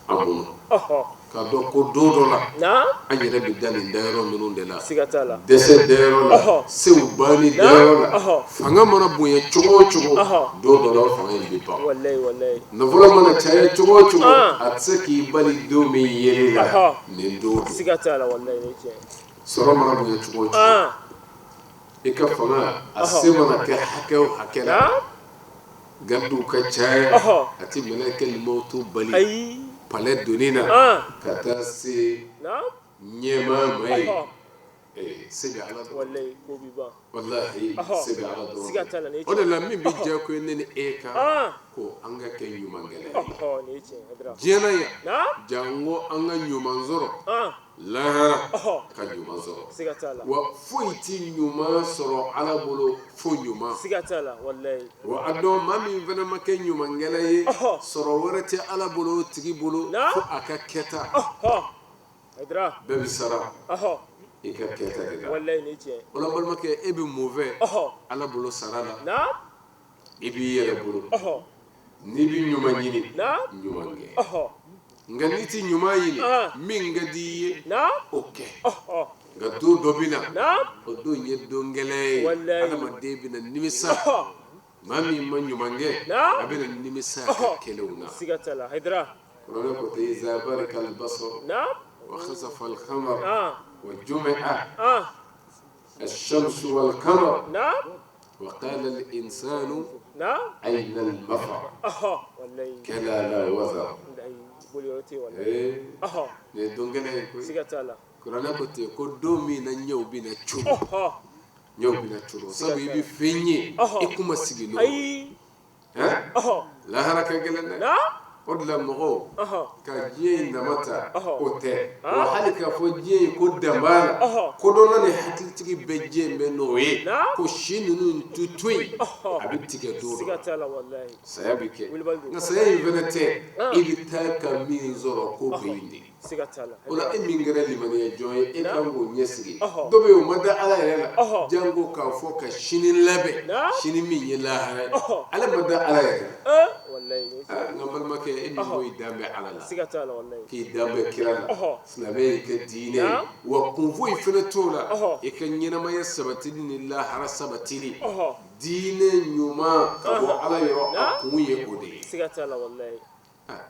an bolo k'a dɔn ko don dɔ la an yɛrɛ bɛ da nin dayɔrɔ minnu de la siga t'a la dɛsɛ dayɔrɔ la sew banni dayɔrɔ la fanga mana bonya cogo o cogo don dɔ la fanga in bɛ ban wallahi nafolo mana caya cogo o cogo a tɛ se k'i bali don min yeli la nin don siga t'a la wallahi ne cɛ sɔrɔ mana bonya cogo o cogo i ka fanga a se mana kɛ hakɛ o hakɛ la gardiw ka caya a tɛ mɛlɛkɛ limɔtu bali palais donni na ka taa se ɲɛmaa ma ye se bɛ ala dɔn walahi se bɛ ala dɔn o de la min bɛ diya ko ne ni e kan ko an ka kɛ ɲuman gɛlɛn ye diɲɛna yan jango an ka ɲuman sɔrɔ lahara ka ɲuman sɔrɔ wa foyi tɛ ɲuman sɔrɔ ala bolo fo ɲuman wa a dɔn maa min fana ma kɛ ɲuman gɛlɛn ye sɔrɔ wɛrɛ tɛ ala bolo o tigi bolo fo a ka kɛta bɛɛ bɛ sara i ka kɛta de la o la balimakɛ e bɛ mun fɛ ala bolo sara la i b'i yɛrɛ bolo n'i bɛ ɲuman ɲini ɲuman kɛ nka n'i tɛ ɲuman ɲini min ka di i ye o kɛ nka don dɔ bɛ na o don ye don gɛlɛn ye adamaden bɛ na nimisa maa min ma ɲuman kɛ a bɛ na nimisa ka kɛlɛw na kuranɛ ko ten iza barika al-basar wa khasafa al-qamar wa jumi'a ash-shamsu wal-qamar wa qala al-insanu ayna al-mafar kala la wazar ne don gɛlɛn koyi kuranɛ ko ten ko don min na ɲɛw bɛ na curu ɲɛw bɛ na curu sabu i bɛ fɛn ye i kuma sigi n'o ye lahara ka gɛlɛn dɛ o de la mɔgɔw ka diɲɛ in dama ta o tɛ wa hali k'a fɔ diɲɛ in ko dan b'a la kodɔnna ni hakilitigi bɛ diɲɛ in bɛ n'o ye ko si ninnu tu to yen a bɛ tigɛ don dɔ saya bɛ kɛ nka saya in fana tɛ i bɛ taa ka min sɔrɔ ko bɛ yen de o la e min kɛra limaniya jɔn ye e kan k'o ɲɛsigi dɔ bɛ yen o ma da ala yɛrɛ la jango k'a fɔ ka sini labɛn sini min ye lahara ye ale ma da ala yɛrɛ la nka balimakɛ e min ko i dan bɛ ala la k'i dan bɛ kira la silamɛya y'i kɛ diinɛ ye wa kun foyi fana t'o la i ka ɲɛnamaya sabatili ni lahara sabatili diinɛ ɲuman ka bɔ ala yɔrɔ a kun ye o de ye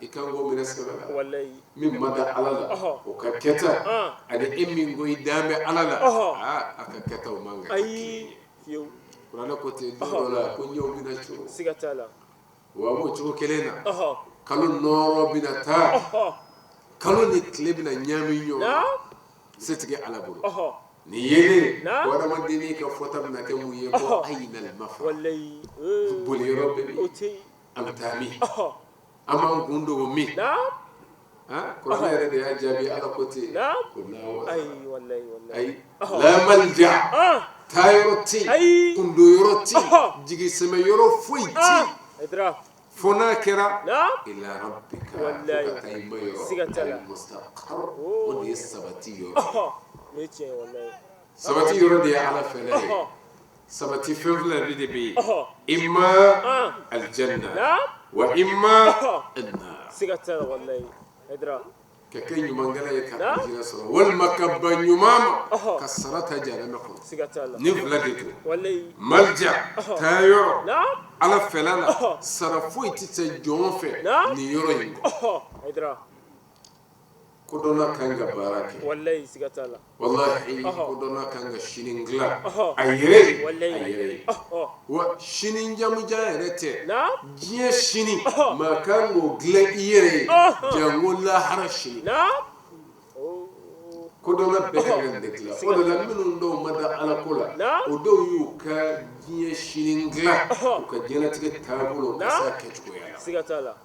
i kan k'o minɛ sɛbɛ la min ma da ala la o ka kɛta ani e min ko i dan bɛ ala la a ka kɛta o man kan ka kɛ kuranɛ ko ten don dɔ la ko ɲɛw bɛna curu wa b'o cogo kelen na kalo nɔɔrɔ bɛna taa kalo ni tile bɛna ɲaami ɲɔgɔn setigi ala bolo nin yelen ko adamaden n'i ka fɔta bɛna kɛ mun ye ko ayina al-mafar boli yɔrɔ bɛ min an bɛ taa min an b'an kun dogo min kuranɛ yɛrɛ de y'a jaabi ala ko ten ko ayi la malja taa yɔrɔ tɛ yen kundo yɔrɔ tɛ yen jigisɛmɛ yɔrɔ foyi tɛ yen fo n'a kɛra ila rabbika fo ka taa i ma yɔrɔ al-mustaqar o de ye sabati yɔrɔ sabati yɔrɔ de ye ala fɛlɛ ye sabati fɛn fila de bɛ yen imma aljanna wa imma annar siga t'a la wallahi Haidara ka kɛ ɲumankɛla ye ka ajira sɔrɔ walima ka ban ɲuman ma ka sara ta jahanama kɔnɔ siga t'a la ni fila de don wallahi malja taa yɔrɔ ala fɛla la sara foyi tɛ se jɔn fɛ nin yɔrɔ in kɔ Haidara kodɔnna kan ka baara kɛ wallahi siga t'a la wallahi kodɔnna kan ka sini dilan a yɛrɛ ye wa sini jamujan yɛrɛ tɛ diɲɛ sini maa kan k'o dilan i yɛrɛ ye jango lahara sini kodɔnna bɛɛ ka kan de dilan o de la minnu dɔw ma da ala ko la o dɔw y'u ka diɲɛ sini dilan u ka diɲɛlatigɛ taabolo ka se a kɛcogoya la siga t'a la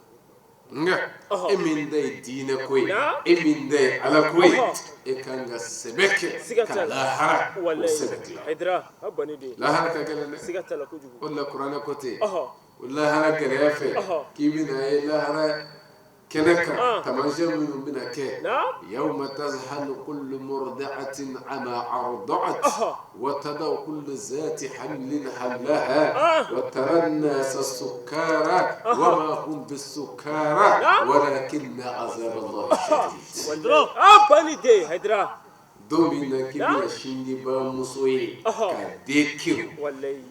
nga e min da ye diinɛ ko ye e min da ye ala ko ye e kan ka sɛbɛ kɛ ka lahara o sɛbɛ dilan Haidara a bani de lahara ka gɛlɛn dɛ siga t'a la kojugu o la kuranɛ ko ten o lahara gɛlɛya fɛ k'i bɛna ye lahara kɛnɛ kan taamasiyɛn minnu bɛna kɛ yawma tazhalu kullu murdi'atin ama arda'at wa tada'u kullu zati hamlin hamlaha wa tara an-nasa sukara wa ma hum bis-sukara walakinna 'azab Allahi shadid a bani de Haidara don min na k'i bɛna sinji bamuso ye ka den kiru wallahi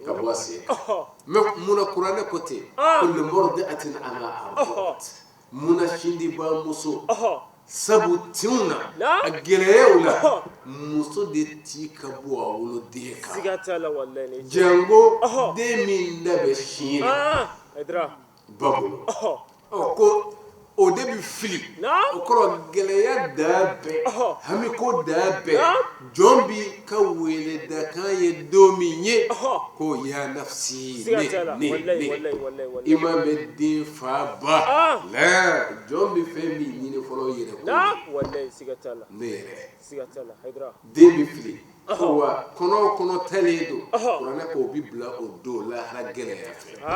ka bɔ a sen kan mais munna kuranɛ ko ten kullu murdi'atin ama arda'at muna shindi ba muso sabu tinna a gɛlɛyaw la muso de ti ka bɔ a woloden kan siga t'a la wallahi jango den min da bɛ sin Haidara ba bolo ko o de bɛ fili o kɔrɔ gɛlɛya da bɛɛ hami ko da bɛɛ jɔn bi ka wele da kan ye don min ye ko ya nafsi ne i ma bɛ den fa ba la jɔn bi fɛn min ɲini fɔlɔ yɛrɛ ko wallahi siga t'a la ne yɛrɛ siga t'a la Haidara den bi fili wa kɔnɔ o kɔnɔ talen don kuranɛ k'o bi bila o don lahara gɛlɛya fɛ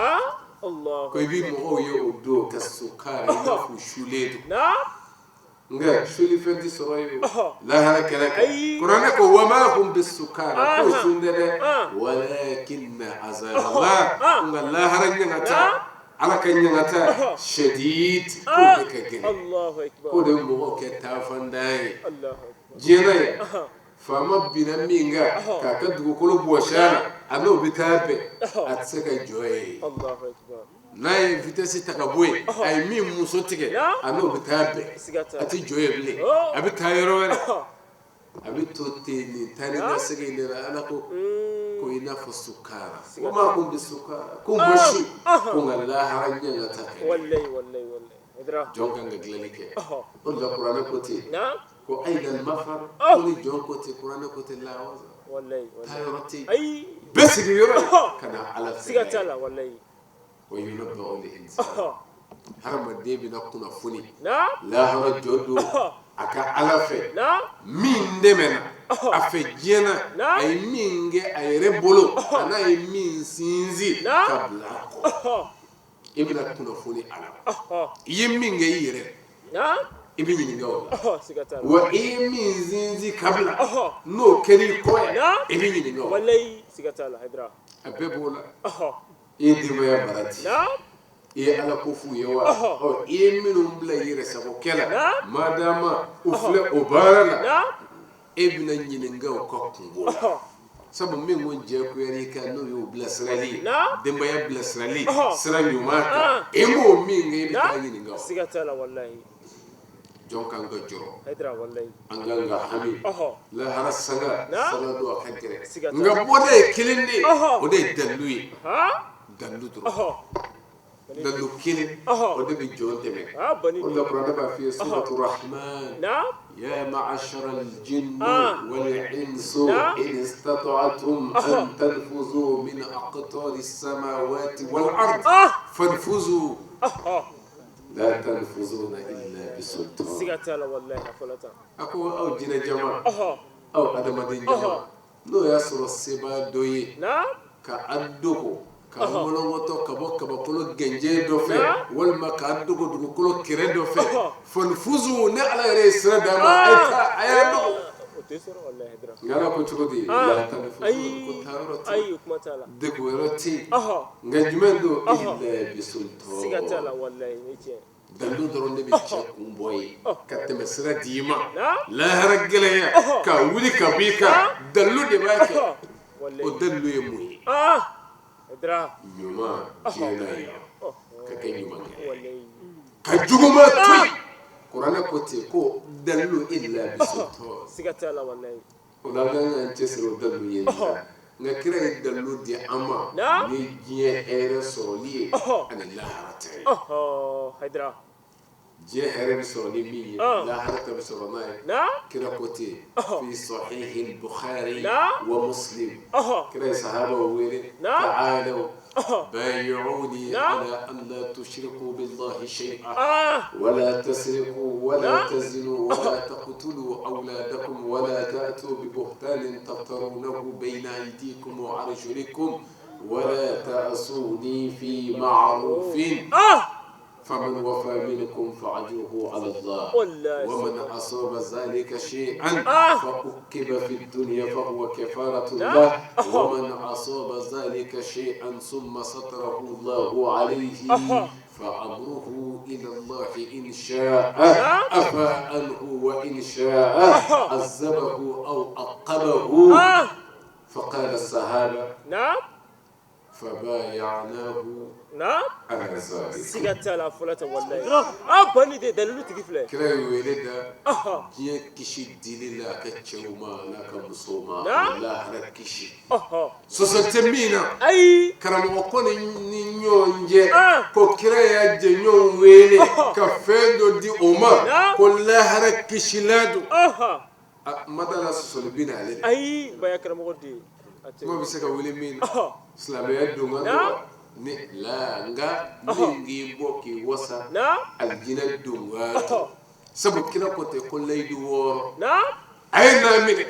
Allah ko i bi mɔgɔw ye o don ka sukari i n'a fɔ sulen don nga suli fɛn tɛ sɔrɔ ye o lahara kɛlɛ kan kuranɛ ko wa ma hum bisukara ko sun tɛ dɛ walakinna azaba nga lahara ɲagata ala ka ɲagata shadid ko de ka gɛlɛn ko de mɔgɔw kɛ taafanda ye diɲɛ ye faama binna min kan k'a ka dugukolo bɔsi a la a n'o bɛ taa bɛn a tɛ se ka jɔ ye n'a ye vitesse ta ka bɔ yen a ye min muso tigɛ a n'o bɛ taa bɛn a tɛ jɔ ye bilen a bɛ taa yɔrɔ wɛrɛ a bɛ to ten nin taa ni ka segin de la ala ko i n'a fɔ sukara ko maa ko n bɛ sukara ko n bɛ su ko n ka lahara ɲɛ ka taa kɛ jɔn kan ka dilanni kɛ o de la kuranɛ ko ten ko ayidan mafar ko ni jɔn ko ten kuranɛ ko ten lawaza taa yɔrɔ tɛ yen bɛɛ sigi yɔrɔ ka na ala fɛ siga t'a la wallahi wa yunabbahu al-insan hadamaden bɛna kunnafoni lahara jɔ don a ka ala fɛ min dɛmɛna a fɛ diɲɛ na a ye min kɛ a yɛrɛ bolo a n'a ye min sinsin ka bila a kɔ i bɛna kunnafoni a la i ye min kɛ i yɛrɛ i bɛ ɲininka o la wa i ye min sinsin ka bila n'o kɛra i kɔ ye i bɛ ɲininka o la wallahi siga t'a la Haidara a bɛɛ b'o la i ye denbaya barati i ye ala ko f'u ye wa i ye minnu bila i yɛrɛ sago kɛ la madama u filɛ o baara la e bɛna ɲininka o ka kungo la sabu min ko jɛkuyara i kan n'o y'o bilasirali denbaya bilasirali sira ɲuman kan e m'o min kɛ i bɛ taa ɲininka o siga t'a la wallahi jɔn kan ka jɔrɔ Haidara wallahi an kan ka hami lahara sanga don a ka gɛrɛ nka bɔ de ye kelen de ye o de ye dalilu ye dalilu dɔrɔn dalilu kelen o de bɛ jɔn dɛmɛ o de la kuranɛ b'a f'i ye suratu rahman يا معشر الجن والإنس إن استطعتم أن تنفذوا من أقطار السماوات والأرض فانفذوا لا تنفذون إلا بسلطان سيغتالا والله فلتا أكو أو جنا جماعة أو أدمدين جماعة لو يسر السبا دوي كأدوكو كأمولوتو كبو كلو جنجي دوفي والما كأدوكو دوكو كلو كيري دوفي فنفذوا نعلى رئيس ردما أيتا أيادو ngara ko cogodi la tan fu ko taroti ay kuma tala de ko roti ngajmendo illa bisulto sigatala wallahi ne ce dallu doron de bi ce kumboy katte mesra dima la haragale ka wuli ka bika dallu de bake o dallu e muy adra nyuma jena ka kenyu mange ka juguma tuy qur'ana ko te ko dallu illa bisulto sigatala wallahi odaga cesiro dallu yen nga kira dallu di ama ni jiye ere soroli ana la harata hadra jiye ere soroli mi la harata bi sorona kira kote fi sahih al-bukhari wa muslim kira sahaba wele ta'alu بايعوني على أن لا تشركوا بالله شيئا ولا تسرقوا ولا تزنوا ولا تقتلوا أولادكم ولا تأتوا ببهتان تفترونه بين أيديكم وأرجلكم ولا تأسوني في معروف فمن وفى منكم فأجره على الله ومن أصاب ذلك شيئا فأكب في الدنيا فهو كفارة الله ومن أصاب ذلك شيئا ثم ستره الله عليه فأمره إلى الله إن شاء أفى عنه وإن شاء عذبه أو عقبه فقال الصحابة فبايعناه على ذلك sigatala fulata wallahi bani de dalilu tigi fle kira weleda jiye kishi dilila ka chewma na ka musoma la hara kishi société mina ay karamo ko ni nyonje ko kira ya je nyon wele ka fendo di oma ko la hara kishi ladu madala solbina ale ay baya karamo ko di mo bisaka wele mina islamiyya dunga ni la nga ningi boki wasa aljina dunga sabu kila kote ko laydu woro ayna mine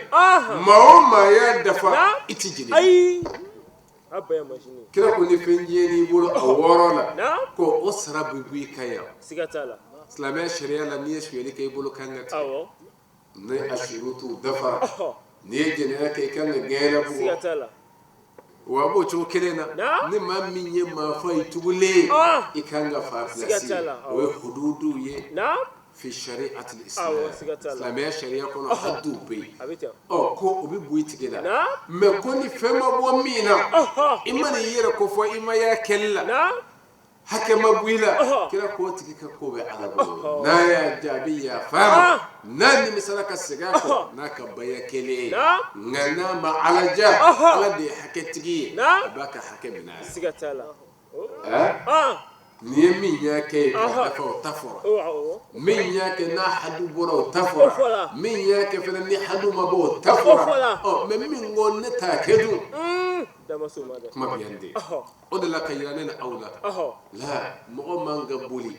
maoma ya dafa itijini ay abaya mashini kila ko ni fenjeni bolo aworo la ko osra bibi kaya sigatala islamiyya sharia la ni shweli kay bolo kangati awo ne ashurutu dafa ni jenera kay kanga gela bu sigatala wabo cho kelena ni maminye mafai tugule ikanga farlasi we hududu ye fi shari'at al-islam islamiyya sharia kono haddu bi ko obi buiti geda me koni fema bo mina imani yera ko fo ima ya kella hake mabuila kila ko tiki ka ko be alabo na ya jabiya fama nani misalaka sigako naka bayakele ngana ma alaja alade hake tigi baka hake bina sigatala ni min yake tafora min yake na hadu boro tafora min yake fana ni hadu mabo tafora me min gonne ta kedu kuma biyande o de la kayane na aula la mo manga buli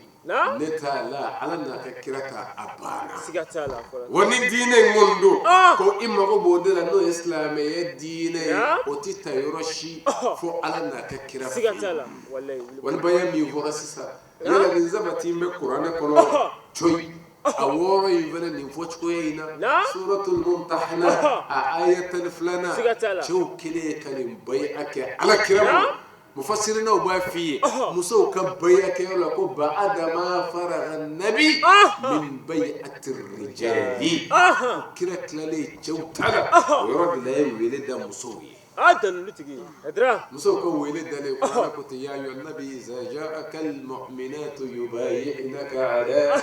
neta la ala na ka kiraka abana sigatala woni dine ngondo ko imma ko bodela no islam e dine o tita yoroshi fo ala na ka kiraka sigatala wallahi wal bayami horasisa yala din zabati me qur'ana kono choy aworo yivana nin fochko yina suratul mumtahana ayatul fulana chow kile kalim bay'aka ala kiramu مفسرين وبافي مسو كبيك يقول لك بعد ما فرغ النبي من بيعة الرجال كرك للي جوتلا ويرد لا يولد مسوي هذا اللي تجي ادرا مسو كو ولد لي قال كنت يا النبي اذا جاءك المؤمنات يبايعنك على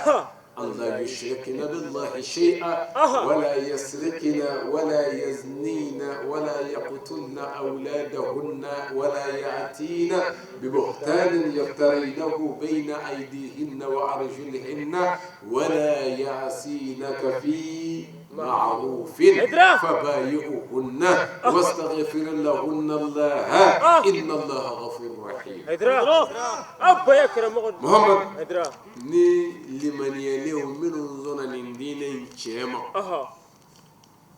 أن لا يشركن بالله شيئا ولا يسرقن ولا يزنين ولا يقتلن أولادهن ولا يأتين ببهتان يفترينه بين أيديهن وأرجلهن ولا يعصينك في معروف فبايعوهن واستغفر لهن الله إن الله غفور رحيم أبا يكرم محمد ni limaniya lew minun zona nin dinen cema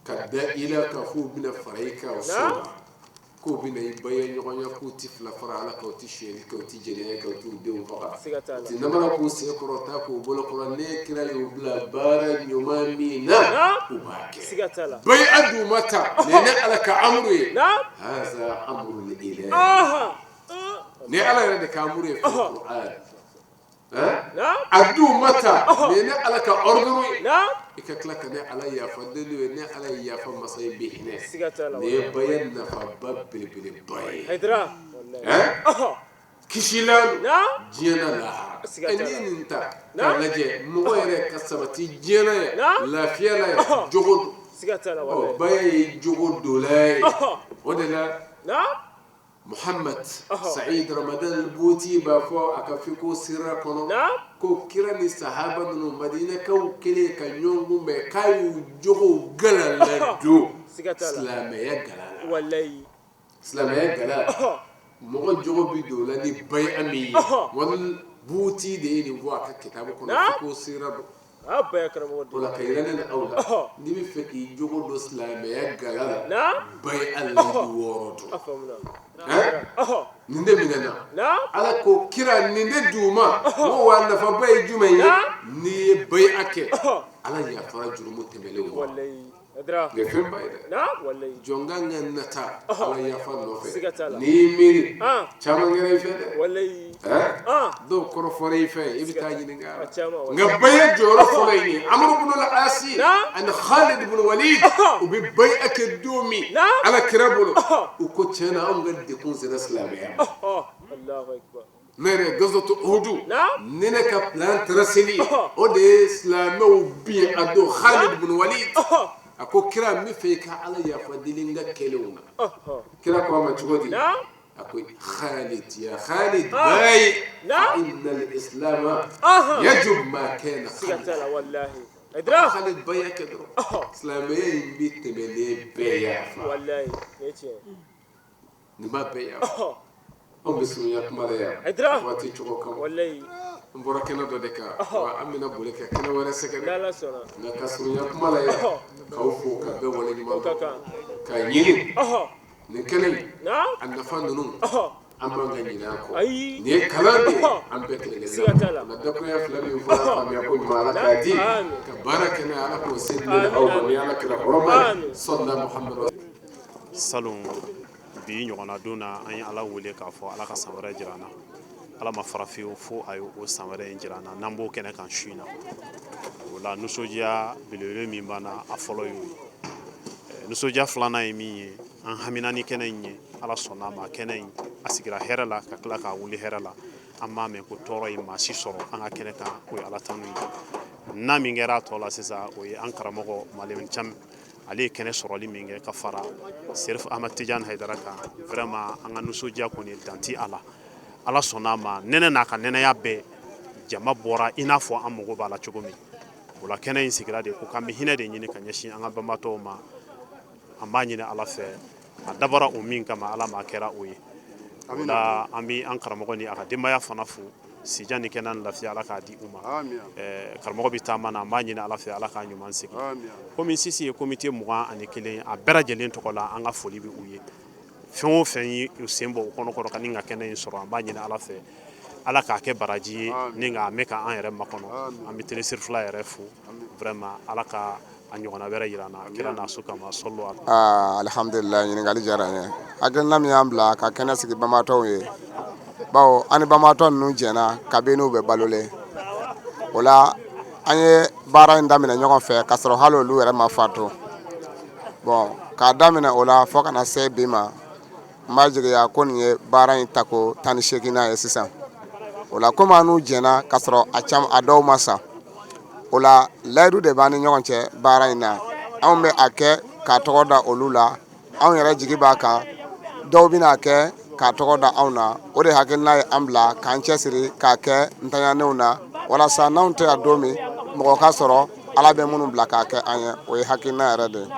kada ila ka fu bina faraika usura ko bina i baye ɲɔgɔn ya k'u ti fila fara ala ka u ti siyɛli kɛ u ti jɛnɛya kɛ u t'u denw faga ti namara k'u sen kɔrɔta k'u bolo kɔrɔ ne kira y'u bila baara ɲuman min na u b'a kɛ baye a d'u ma ta nin ne ala ka amuru ye haza amuru ilahi ni ala yɛrɛ de ka amuru ye fil Qur'an a d'u ma ta nin ne ala ka ordre ye i ka tila ka ne ala yafa deli ye ne ala ye yafa masa ye bi hinɛ nin ye baye nafaba belebeleba ye kisilan diɲɛ na lahara ni nin ta k'a lajɛ mɔgɔ yɛrɛ ka sabati diɲɛ na ye lafiya la ye jogo don baye ye jogo dola ye o de la Muhammad Saïd Ramadan al-Bouti b'a fɔ a ka fiko sira kɔnɔ ko kira ni sahaba ninnu madinakaw kelen ka ɲɔgɔn kunbɛn k'a y'u jogow gala ladon silamɛya gala la silamɛya gala mɔgɔ jogo bi don la ni baye ami ye wal Bouti de ye nin fɔ a ka kitabu kɔnɔ fiko sira don o la ka yira ne na aw la n'i bɛ fɛ k'i jogo don silamɛya gala la baye alayidu wɔɔrɔ don nin de minɛna ala ko kira nin de d'u ma o wa nafaba ye jumɛn ye n'i ye baye a kɛ ala yafara jurumu tɛmɛlenw ma nka fɛn ba ye dɛ jɔn ka kan ka nata ala yafa nɔfɛ n'i y'i miiri caman kɛra i fɛ dɛ dɔw kɔrɔfɔra i fɛ i bɛ taa ɲininka nka baye jɔyɔrɔ fɔlɔ ye nin Amr ibn al-As ani Khalid ibn Walid u bɛ baye a kɛ don min ala kira bolo u ko tiɲɛna anw ka dekun sera silamɛya ne yɛrɛ gazwatu Uhud ni ne ka plan traceli o de ye silamɛw bin a don Khalid ibn Walid a ko kira n bɛ fɛ i ka ala yafa deli n ka kɛlɛw na kira ko a ma cogo di a ko Khalid ya Khalid baye fa inna al-islam yajub ma kana qabla Khalid baye kɛ dɔrɔn silamɛya in bɛ tɛmɛlen bɛɛ yafa nin b'a bɛɛ yafa anw bɛ surunya kuma la yan waati cogo kama n bɔra kɛnɛ dɔ de kan wa an bɛna boli ka kɛnɛ wɛrɛ sɛgɛrɛ nka ka surunya kuma la yan k'aw fo ka bɛɛ wale ɲuman dɔn ka ɲini nin kɛnɛ in a nafa ninnu an b'an ka ɲinɛ a kɔ nin ye kalan de ye an bɛɛ kelen-kelen la nka dakuruya fila min fɔra faamuya ko ɲuman ala k'a di ka baara kɛnɛ ala k'o se di aw ma ni ala kira hɔrɔma sɔlila Muhammadu salon bi ɲɔgɔnna don na an ye ala wele k'a fɔ ala ka san wɛrɛ jira an na ala ma fara fiyewu fo a ye o san wɛrɛ in jira an na n'an b'o kɛnɛ kan su in na o la nisɔndiya belebele min b'an na a fɔlɔ y'o ye nisɔndiya filanan ye min ye an hamina ni kɛnɛ in ye ala sɔnna ma kɛnɛ in a sigira hɛrɛ la ka tila k'a wuli hɛrɛ la an b'a mɛn ko tɔɔrɔ ye maa si sɔrɔ an ka kɛnɛ kan o ye ala tanu ye n'a min kɛra a tɔ la sisan o ye an karamɔgɔ Maliyɛn Cam ale ye kɛnɛ sɔrɔli min kɛ ka fara Serif Ahmad Tidiane Haidara kan vraiment an ka nisɔndiya kɔni dan tɛ a la ala sɔnna ma nɛnɛ n'a ka nɛnɛya bɛɛ jama bɔra i n'a fɔ an mago b'a la cogo min o la kɛnɛ in sigira de ko k'an bɛ hinɛ de ɲini ka ɲɛsin an ka banbatɔw ma an b'a ɲini ala fɛ a dabɔra o min kama ala ma kɛra o ye o la an bɛ an karamɔgɔ ni a ka denbaya fana fo sijan ni kɛnɛ ni lafiya ala k'a di u ma karamɔgɔ bɛ taama na an b'a ɲini ala fɛ ala k'a ɲuman segin komi sisi ye komite 21 a bɛɛ lajɛlen tɔgɔ la an ka foli bɛ u ye fɛn o fɛn ye u sen bɔ u kɔnɔkɔrɔ ka ni ka kɛnɛ in sɔrɔ an b'a ɲini ala fɛ ala k'a kɛ baraji ye ni k'a mɛn k'an yɛrɛ makɔnɔ an bɛ télésir fila yɛrɛ fo vraiment ala ka a ɲɔgɔnna wɛrɛ yira an na kira n'a su kama sɔlɔ alhamdulillah ɲininkali diyara n ye hakilina min y'an bila ka kɛnɛ sigi banbaatɔw ye bawo an ni banbaatɔ ninnu jɛna kabini u bɛ balolen o la an ye baara in daminɛ ɲɔgɔn fɛ k'a sɔrɔ hali olu yɛrɛ ma fatu bon k'a daminɛ o la fo kana se bi ma n b'a jigiya ko nin ye baara in tako 18nan ye sisan o la komi an n'u jɛna k'a sɔrɔ a dɔw ma sa o la layidu de b'an ni ɲɔgɔn cɛ baara in na anw bɛ a kɛ k'a tɔgɔ da olu la anw yɛrɛ jigi b'a kan dɔw bɛna kɛ k'a tɔgɔ da anw na o de hakilina ye an bila k'an cɛsiri k'a kɛ ntanyannenw na walasa n'anw tɛ yan don min mɔgɔ ka sɔrɔ ala bɛ minnu bila k'a kɛ an ye o ye hakilina yɛrɛ de ye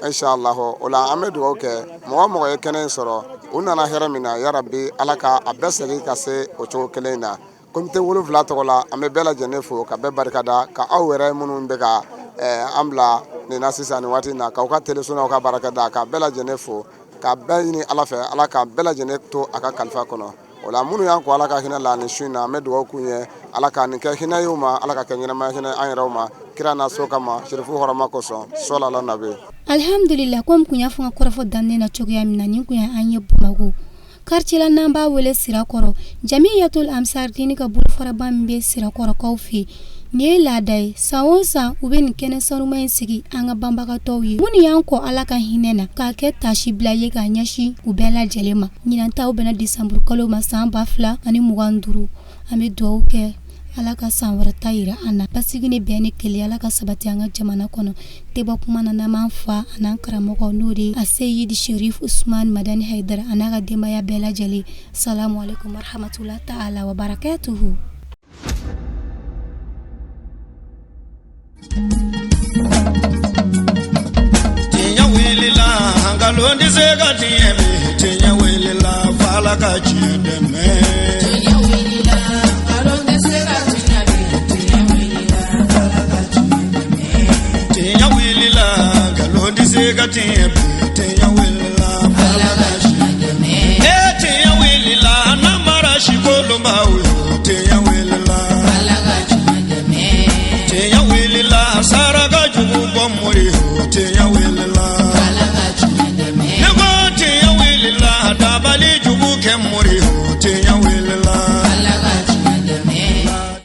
inshallah o la an bɛ dugawu kɛ mɔgɔ mɔgɔ ye kɛnɛ in sɔrɔ u nana hɛrɛ min na yarabi ala ka a bɛɛ segin ka se o cogo kelen in na komite 7 tɔgɔ la an bɛ bɛɛ lajɛlen fo ka bɛɛ barikada ka aw yɛrɛ minnu bɛ ka an bila nin na sisan nin waati in na k'aw ka téléso n'aw ka baara kɛ da ka bɛɛ lajɛlen fo ka bɛɛ ɲini ala fɛ ala ka bɛɛ lajɛlen to a ka kalifa kɔnɔ o la minnu y'an ko ala ka hinɛ la ni su in na an bɛ dugawu k'u ye ala ka nin kɛ hinɛ ye u ma ala ka kɛ ɲɛnamaya hinɛ an yɛrɛw ma kira na so kama sherifu hɔrɔma kosɔn sɔla la nabe alhamdulillah comme kun y'a fɔ ka kɔrɔfɔ danne na cogoya min na nin kun an ye Bamako quartier la n'an b'a wele Sirakɔrɔ Jamiyatul Amsar dini ka bolofaraba min bɛ Sirakɔrɔkaw fɛ nin ye laada ye san o san u bɛ nin kɛnɛ sanuma in sigi an ka banbagatɔw ye minnu y'an kɔ ala ka hinɛ na k'a kɛ tasi bila ye k'a ɲɛsin u bɛɛ lajɛlen ma ɲinan taw bɛna décembre kalo ma san 2025 an bɛ dugawu kɛ ala ka san wɛrɛ ta yira an na basigi ni bɛn ni kelen ala ka sabati an ka jamana kɔnɔ teba kuma na n'an fa an'an karamɔgɔ n'o de a Seyidi Sherif Usman Madani Haidara a n'a ka denbaya bɛɛ lajɛlen salamu alaikum warahmatullahi ta'ala wa barakatuhu. Tinya wilila hangalondi zega tieme tinya wilila fala ka chideme tinya wilila hangalondi zega tinya wilila fala ka chideme tinya wilila hangalondi zega tinya wilila fala ka chideme tinya wilila namara shikolomba tinya wilila fala ka chideme tinya wilila saraka jubu bomori tinya wilila